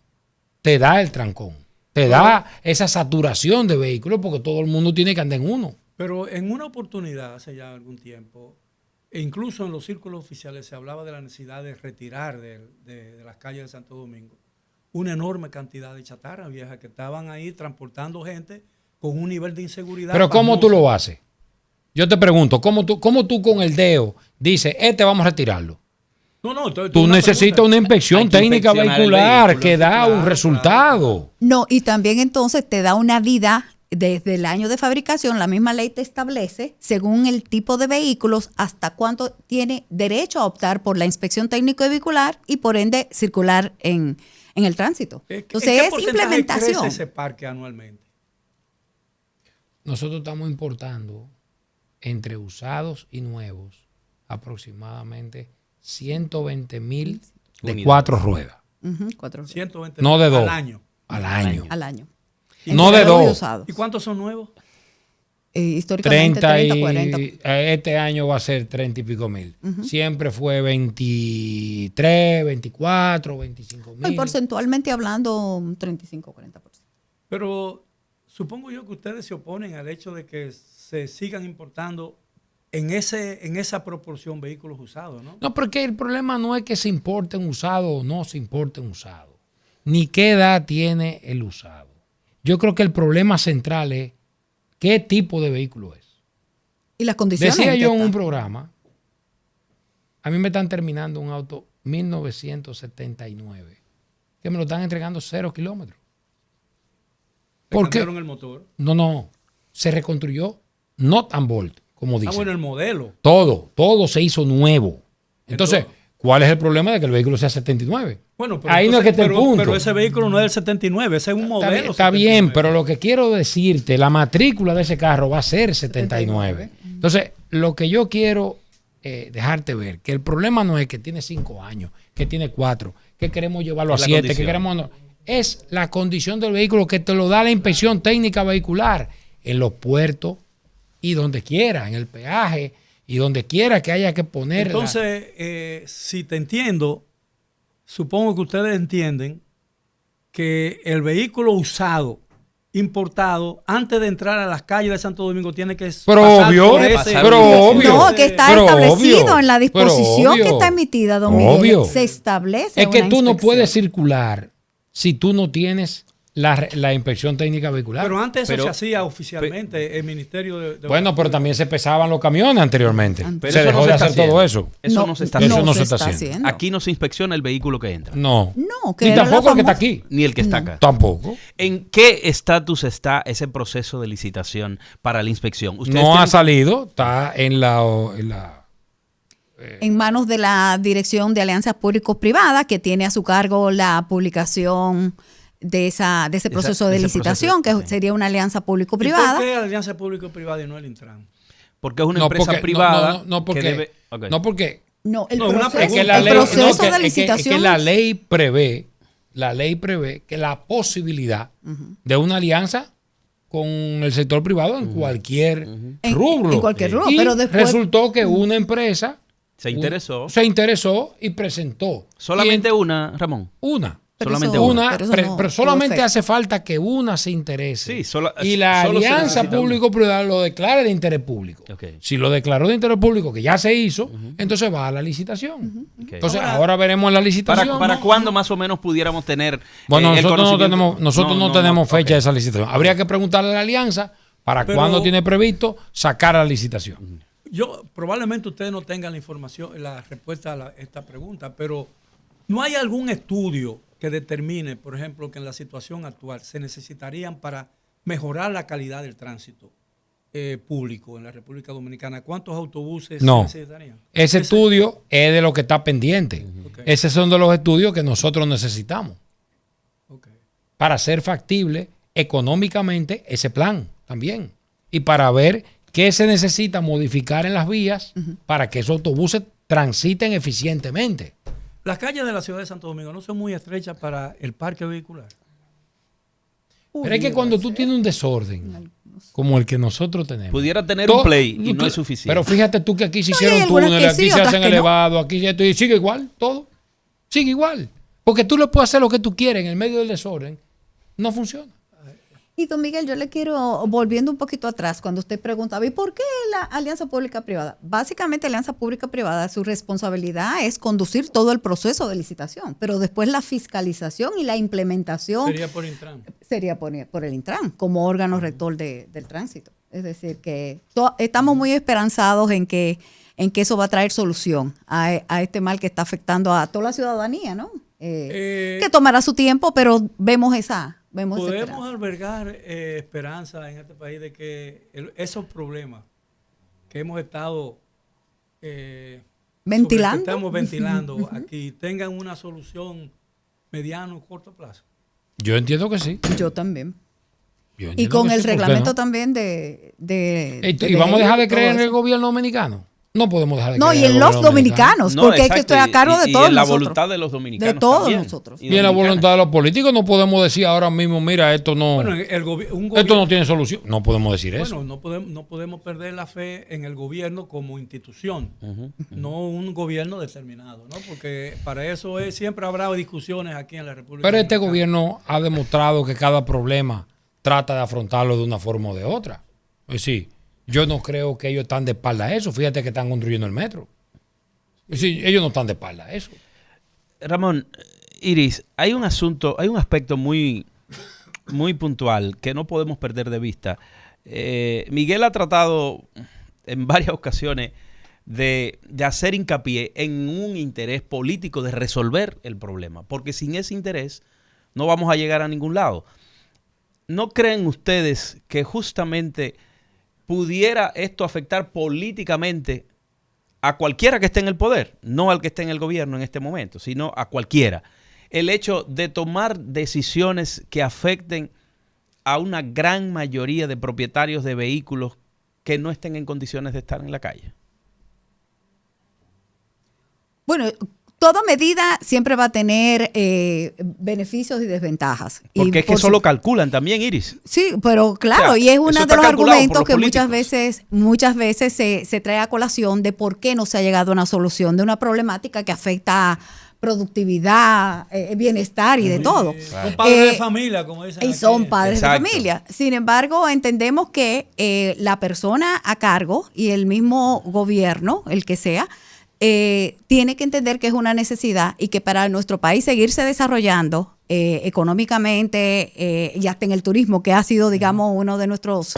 C: te da el trancón. Te da esa saturación de vehículos porque todo el mundo tiene que andar en uno.
A: Pero en una oportunidad, hace ya algún tiempo, e incluso en los círculos oficiales se hablaba de la necesidad de retirar de las calles de Santo Domingo una enorme cantidad de chatarra vieja que estaban ahí transportando gente con un nivel de inseguridad.
C: Pero ¿cómo tú lo haces? Yo te pregunto, ¿cómo tú con el dedo dices, vamos a retirarlo?
A: No,
C: tú necesitas una inspección técnica vehicular que da un resultado.
B: No, y también entonces te da una vida desde el año de fabricación. La misma ley te establece, según el tipo de vehículos, hasta cuánto tiene derecho a optar por la inspección técnico vehicular y por ende circular en el tránsito. Entonces
A: ¿qué
B: es implementación.
A: ¿Crece ese parque anualmente?
C: Nosotros estamos importando entre usados y nuevos aproximadamente 120,000 de
D: Unidades.
C: 4 ruedas.
B: 4
C: No de 2.
A: al año.
C: Al año.
B: al año.
C: No de
B: Nuevos y
C: 2.
B: usados.
A: ¿Y cuántos son nuevos?
B: Históricamente 30, 40.
C: Este año va a ser 30 y pico mil. Siempre fue 23, 24, 25
B: Y
C: mil.
B: porcentualmente hablando, un 35-40%.
A: Pero supongo yo que ustedes se oponen al hecho de que se sigan importando en esa proporción vehículos usados, ¿no?
C: No, porque el problema no es que se importen usados o no se importen usados, ni qué edad tiene el usado. Yo creo que el problema central es qué tipo de vehículo es.
B: Y las condiciones.
C: Decía
B: en que
C: yo en
B: está.
C: un programa, a mí me están terminando un auto 1979, que me lo están entregando 0 kilómetros.
A: Le
C: ¿Por qué?
A: cambiaron el motor.
C: No, se reconstruyó not and bolt, como dicen.
A: Bueno, el modelo.
C: Todo se hizo nuevo. Entonces,
A: Entonces-
C: ¿cuál es el problema de que el vehículo sea 79?
A: Bueno, pero
C: Ahí no es que esté el punto.
A: Pero ese vehículo no es del 79, ese es un modelo.
C: Está bien,
A: 79.
C: pero lo que quiero decirte, la matrícula de ese carro va a ser 79. Entonces, lo que yo quiero dejarte ver, que el problema no es que tiene 5 años, que tiene 4, que queremos llevarlo a
D: Es la
C: 7, que
D: condición.
C: queremos... No. Es la condición del vehículo que te lo da la inspección técnica vehicular en los puertos y donde quiera, en el peaje y donde quiera que haya que poner.
A: Entonces, si te entiendo, supongo que ustedes entienden que el vehículo usado, importado, antes de entrar a las calles de Santo Domingo, tiene que
C: Pero
A: pasar
C: obvio,
A: por
C: pero obvio.
B: No, que está
C: Pero
B: establecido
C: obvio,
B: en la disposición
C: pero
B: que
C: obvio,
B: está emitida, don Miguel.
C: obvio.
B: Se establece
C: Es que
B: una
C: tú no
B: inspección.
C: puedes circular si tú no tienes la inspección técnica vehicular.
A: Pero antes eso
D: Pero-
A: se hacía oficialmente el Ministerio de
C: Bueno, pero también se pesaban los camiones anteriormente.
D: Pero
C: Se
D: eso
C: dejó
D: no
C: de
D: se está
C: hacer todo
D: haciendo.
C: eso.
D: Eso no se está
C: Eso
D: haciendo.
C: no se está haciendo.
D: Aquí no se inspecciona el vehículo que entra,
C: No.
B: No, que
C: Ni
B: era la
C: tampoco el que está
B: famosa-
C: aquí.
D: ni el que está acá.
C: Tampoco.
D: ¿En qué estatus está ese proceso de licitación para la inspección? ¿Ustedes
C: No ha
D: tienen-
C: salido. Está en la
B: en manos de la Dirección de Alianzas Público-Privadas, que tiene a su cargo la publicación de ese proceso de
D: ese
B: licitación,
D: proceso,
B: que
D: sí.
B: sería una alianza
A: ¿Y por
B: público-privada.
A: qué Alianza Público-Privada y no el Intran?
D: Porque es una
C: No,
D: empresa
C: porque-
D: privada
C: no, porque,
D: que debe... Ok.
C: no, porque
B: No, el
A: No, una
B: proceso,
A: pregunta.
C: es que la
B: el
C: ley,
B: proceso
C: no,
B: de
C: es que
B: licitación.
C: la ley prevé que la posibilidad de una alianza con el sector privado en cualquier rubro.
B: en cualquier rubro,
C: Y
B: pero después-
C: resultó que una empresa
D: Se interesó.
C: se interesó y presentó.
D: Solamente
C: Y
D: una, Ramón.
C: una.
B: Pero
D: solamente
B: eso-
D: una.
B: pero eso
C: Pero,
B: no
C: pero
B: tuvo
C: solamente
B: efecto.
C: hace falta que una se interese.
D: Sí, solo-
C: y la
D: solo se
C: alianza
D: necesita una.
C: público-privada lo declare de interés público.
D: Ok.
C: Si lo declaró de interés público, que ya se hizo, entonces va a la licitación.
D: Ok.
C: Entonces, ahora veremos en la licitación.
D: ¿Para cuándo más o menos pudiéramos tener
C: Bueno,
D: el
C: nosotros no
D: conocimiento?
C: tenemos, no tenemos fecha
D: ok.
C: de esa licitación. Habría que preguntarle a la alianza para
A: Pero-
C: cuándo tiene previsto sacar a la licitación.
A: Probablemente ustedes no tengan la información, la respuesta a esta pregunta, pero ¿no hay algún estudio que determine, por ejemplo, que en la situación actual se necesitarían para mejorar la calidad del tránsito público en la República Dominicana? ¿Cuántos autobuses
C: No.
A: se necesitarían?
C: Ese estudio es de lo que está pendiente.
A: Ok.
C: Esos son de los estudios que nosotros necesitamos
A: Ok.
C: para hacer factible económicamente ese plan también. Y para ver qué se necesita modificar en las vías para que esos autobuses transiten eficientemente.
A: Las calles de la ciudad de Santo Domingo no son muy estrechas para el parque vehicular.
C: Pero es que cuando tú tienes un desorden como el que nosotros tenemos.
D: Pudiera tener
C: todo-
D: un play y no es suficiente.
C: Pero fíjate tú que aquí se
B: No, y
C: hicieron
B: hay algunas
C: túneles,
B: que sí,
C: aquí se
B: otras
C: hacen
B: que no.
C: elevados, aquí esto, y sigue igual, todo. Sigue igual. Porque tú le puedes hacer lo que tú quieres en el medio del desorden. No funciona.
B: Y don Miguel, yo le quiero, volviendo un poquito atrás, cuando usted preguntaba, ¿y por qué la alianza pública-privada? Básicamente, alianza pública-privada, su responsabilidad es conducir todo el proceso de licitación, pero después la fiscalización y la implementación
A: Sería por Intran.
B: sería por el Intran, como órgano rector del tránsito. Es decir, que estamos muy esperanzados en que eso va a traer solución a este mal que está afectando a toda la ciudadanía, ¿no? Que tomará su tiempo, pero vemos esa
A: Podemos
B: esperanza.
A: albergar esperanza en este país de que esos problemas que hemos estado
B: Ventilando.
A: que estamos ventilando aquí tengan una solución mediano o corto plazo.
C: Yo entiendo que sí.
B: Yo también.
C: Yo
B: Y
C: entiendo
B: con
C: que
B: el
C: sí, ¿por qué
B: reglamento
C: no?
B: también
C: ¿Y vamos a dejar de creer en el
B: todo eso.
C: gobierno dominicano? No podemos dejar de
B: No,
C: creer
B: y en
C: el
B: los
C: gobierno dominicano.
B: dominicanos,
D: No,
B: porque es que
D: exacto,
B: estoy a cargo de
D: y
B: todos
D: en la
B: nosotros.
D: voluntad de los dominicanos
B: De todos
D: también,
B: nosotros.
D: y
C: Y en la
D: dominicanas.
C: voluntad de los políticos no podemos decir ahora mismo, mira, esto no,
A: Bueno,
C: esto no tiene solución. No podemos decir eso.
A: Bueno, no podemos perder la fe en el gobierno como institución, no un gobierno determinado, ¿no? Porque para eso siempre habrá discusiones aquí en la República
C: Pero este
A: Dominicana.
C: gobierno ha demostrado que cada problema trata de afrontarlo de una forma o de otra. Es decir, yo no creo que ellos están de espalda a eso. Fíjate que están construyendo el metro. Es decir, ellos no están de espalda a eso.
D: Ramón, Iris, hay un aspecto muy, muy puntual que no podemos perder de vista. Miguel ha tratado en varias ocasiones de hacer hincapié en un interés político de resolver el problema, porque sin ese interés no vamos a llegar a ningún lado. ¿No creen ustedes que justamente pudiera esto afectar políticamente a cualquiera que esté en el poder? No al que esté en el gobierno en este momento, sino a cualquiera. El hecho de tomar decisiones que afecten a una gran mayoría de propietarios de vehículos que no estén en condiciones de estar en la calle.
B: Bueno, toda medida siempre va a tener beneficios y desventajas.
D: Porque
B: Y
D: es que eso lo calculan también, Iris.
B: Sí, pero claro,
D: O sea,
B: y es
D: eso
B: uno
D: está
B: de los
D: calculado por
B: argumentos
D: los
B: que
D: políticos.
B: muchas veces se trae a colación de por qué no se ha llegado a una solución de una problemática que afecta productividad, bienestar y de todo.
A: Son padres de familia, como dicen
B: Y
A: aquí.
B: son padres
D: Exacto.
B: de familia. Sin embargo, entendemos que la persona a cargo y el mismo gobierno, el que sea, tiene que entender que es una necesidad y que para nuestro país seguirse desarrollando económicamente y hasta en el turismo, que ha sido, digamos, uno de nuestros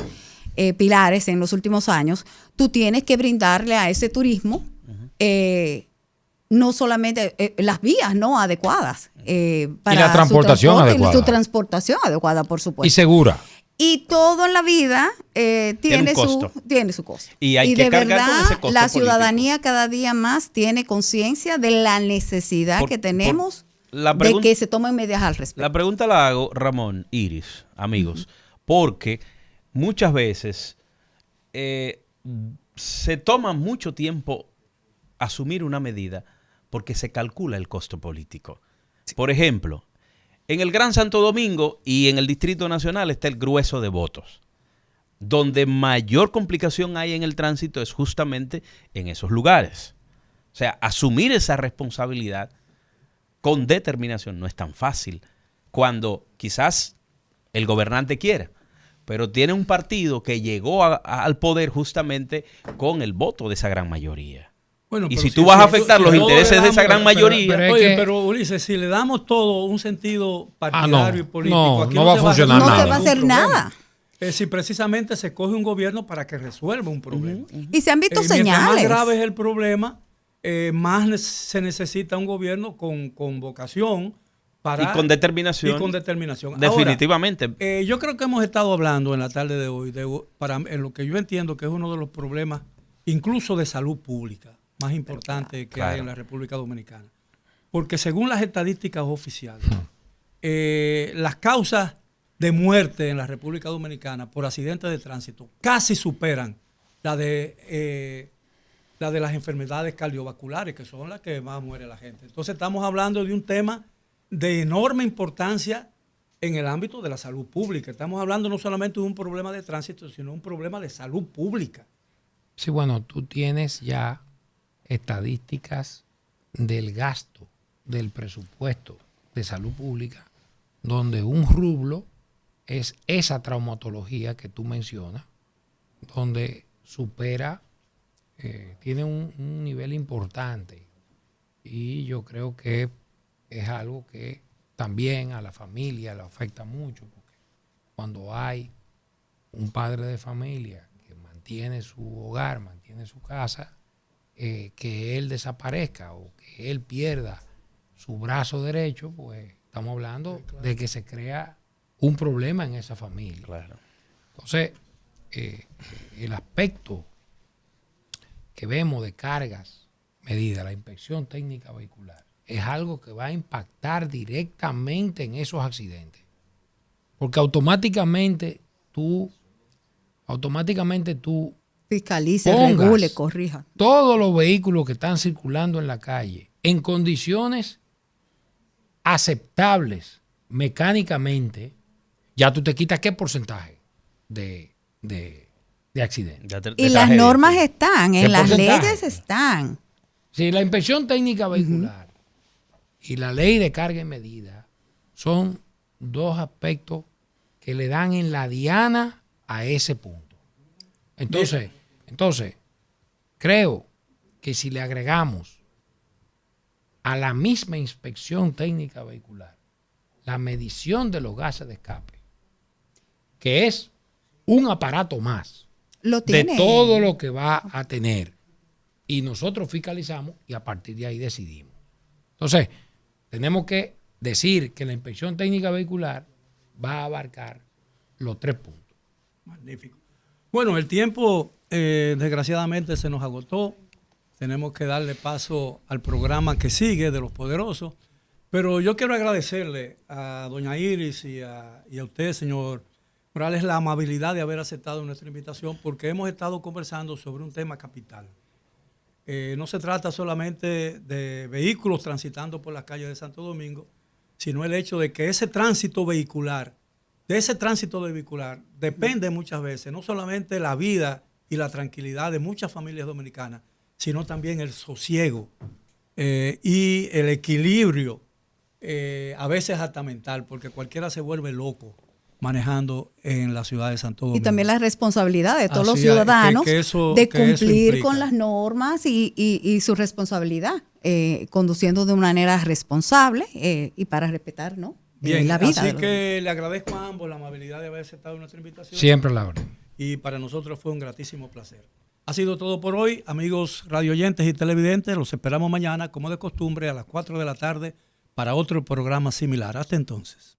B: pilares en los últimos años, tú tienes que brindarle a ese turismo no solamente las vías no adecuadas para
C: la transportación
B: su transporte,
C: adecuada.
B: y su transportación adecuada, por supuesto.
C: Y segura.
B: Y todo en la vida tiene
D: un costo.
B: su costo.
D: Y hay
B: de
D: que cargar con
B: verdad,
D: ese costo
B: la
D: político.
B: ciudadanía cada día más tiene conciencia de la necesidad que tenemos
D: la
B: de
D: pregunta-
B: que se tomen medidas al respecto.
D: La pregunta la hago, Ramón, Iris, amigos, porque muchas veces se toma mucho tiempo asumir una medida porque se calcula el costo político. Por ejemplo, en el Gran Santo Domingo y en el Distrito Nacional está el grueso de votos. Donde mayor complicación hay en el tránsito es justamente en esos lugares. O sea, asumir esa responsabilidad con determinación no es tan fácil cuando quizás el gobernante quiera, pero tiene un partido que llegó al poder justamente con el voto de esa gran mayoría.
A: Bueno,
D: Y
A: pero
D: si tú vas a afectar los
A: todo
D: intereses
A: le
D: de esa
A: damos-
D: gran mayoría...
C: pero es
A: Oye,
C: que-
A: pero Ulises, si le damos todo un sentido partidario y político,
C: no,
A: aquí
C: no va a
A: se
C: funcionar
B: No
C: nada.
B: se va a hacer
A: ningún problema.
B: nada.
A: Si precisamente se coge un gobierno para que resuelva un problema.
B: Y se han visto
A: Mientras más
B: señales.
A: grave es el problema, más se necesita un gobierno con vocación para,
D: Y con determinación.
A: y con determinación.
D: Definitivamente.
A: Ahora, yo creo que hemos estado hablando en la tarde de hoy, en lo que yo entiendo que es uno de los problemas, incluso de salud pública, más importantes que hay en la República Dominicana. Porque según las estadísticas oficiales, las causas de muerte en la República Dominicana por accidentes de tránsito casi superan la de las enfermedades cardiovasculares, que son las que más muere la gente. Entonces estamos hablando de un tema de enorme importancia en el ámbito de la salud pública. Estamos hablando no solamente de un problema de tránsito, sino un problema de salud pública.
C: Sí, bueno, tú tienes ya estadísticas del gasto del presupuesto de salud pública, donde un rublo es esa traumatología que tú mencionas, donde supera, tiene un nivel importante. Y yo creo que es algo que también a la familia le afecta mucho, porque cuando hay un padre de familia que mantiene su hogar, mantiene su casa, que él desaparezca o que él pierda su brazo derecho, pues estamos hablando de que se crea un problema en esa familia.
D: Claro.
C: Entonces, el aspecto que vemos de cargas medidas, la inspección técnica vehicular, es algo que va a impactar directamente en esos accidentes. Porque automáticamente tú
B: Fiscalice,
C: pongas
B: regule, corrija.
C: todos los vehículos que están circulando en la calle en condiciones aceptables mecánicamente, ya tú te quitas qué porcentaje de accidentes.
B: Y las normas están,
C: ¿Qué
B: en las
C: porcentaje?
B: leyes están.
C: Si la inspección técnica vehicular y la ley de carga y medida son dos aspectos que le dan en la diana a ese punto. Entonces, creo que si le agregamos a la misma inspección técnica vehicular la medición de los gases de escape, que es un aparato más
B: Lo
C: de
B: tiene.
C: todo lo que va a tener, y nosotros fiscalizamos y a partir de ahí decidimos. Entonces, tenemos que decir que la inspección técnica vehicular va a abarcar los 3 puntos.
A: Magnífico. Bueno, el tiempo desgraciadamente se nos agotó. Tenemos que darle paso al programa que sigue de Los Poderosos. Pero yo quiero agradecerle a doña Iris y a usted, señor Morales, la amabilidad de haber aceptado nuestra invitación, porque hemos estado conversando sobre un tema capital. No se trata solamente de vehículos transitando por las calles de Santo Domingo, sino el hecho de que ese tránsito vehicular, depende muchas veces no solamente la vida y la tranquilidad de muchas familias dominicanas, sino también el sosiego y el equilibrio, a veces hasta mental, porque cualquiera se vuelve loco manejando en la ciudad de Santo Domingo.
B: Y también la responsabilidad de todos los
A: Así es,
B: ciudadanos
A: que eso
B: cumplir
A: implica.
B: con las normas y su responsabilidad, conduciendo de una manera responsable y para respetar, ¿no?
A: Bien,
B: la vida.
A: así que le agradezco a ambos la amabilidad de haber aceptado nuestra invitación.
C: Siempre a la orden.
A: Y para nosotros fue un gratísimo placer. Ha sido todo por hoy, amigos radioyentes y televidentes. Los esperamos mañana, como de costumbre, a las 4 de la tarde para otro programa similar. Hasta entonces.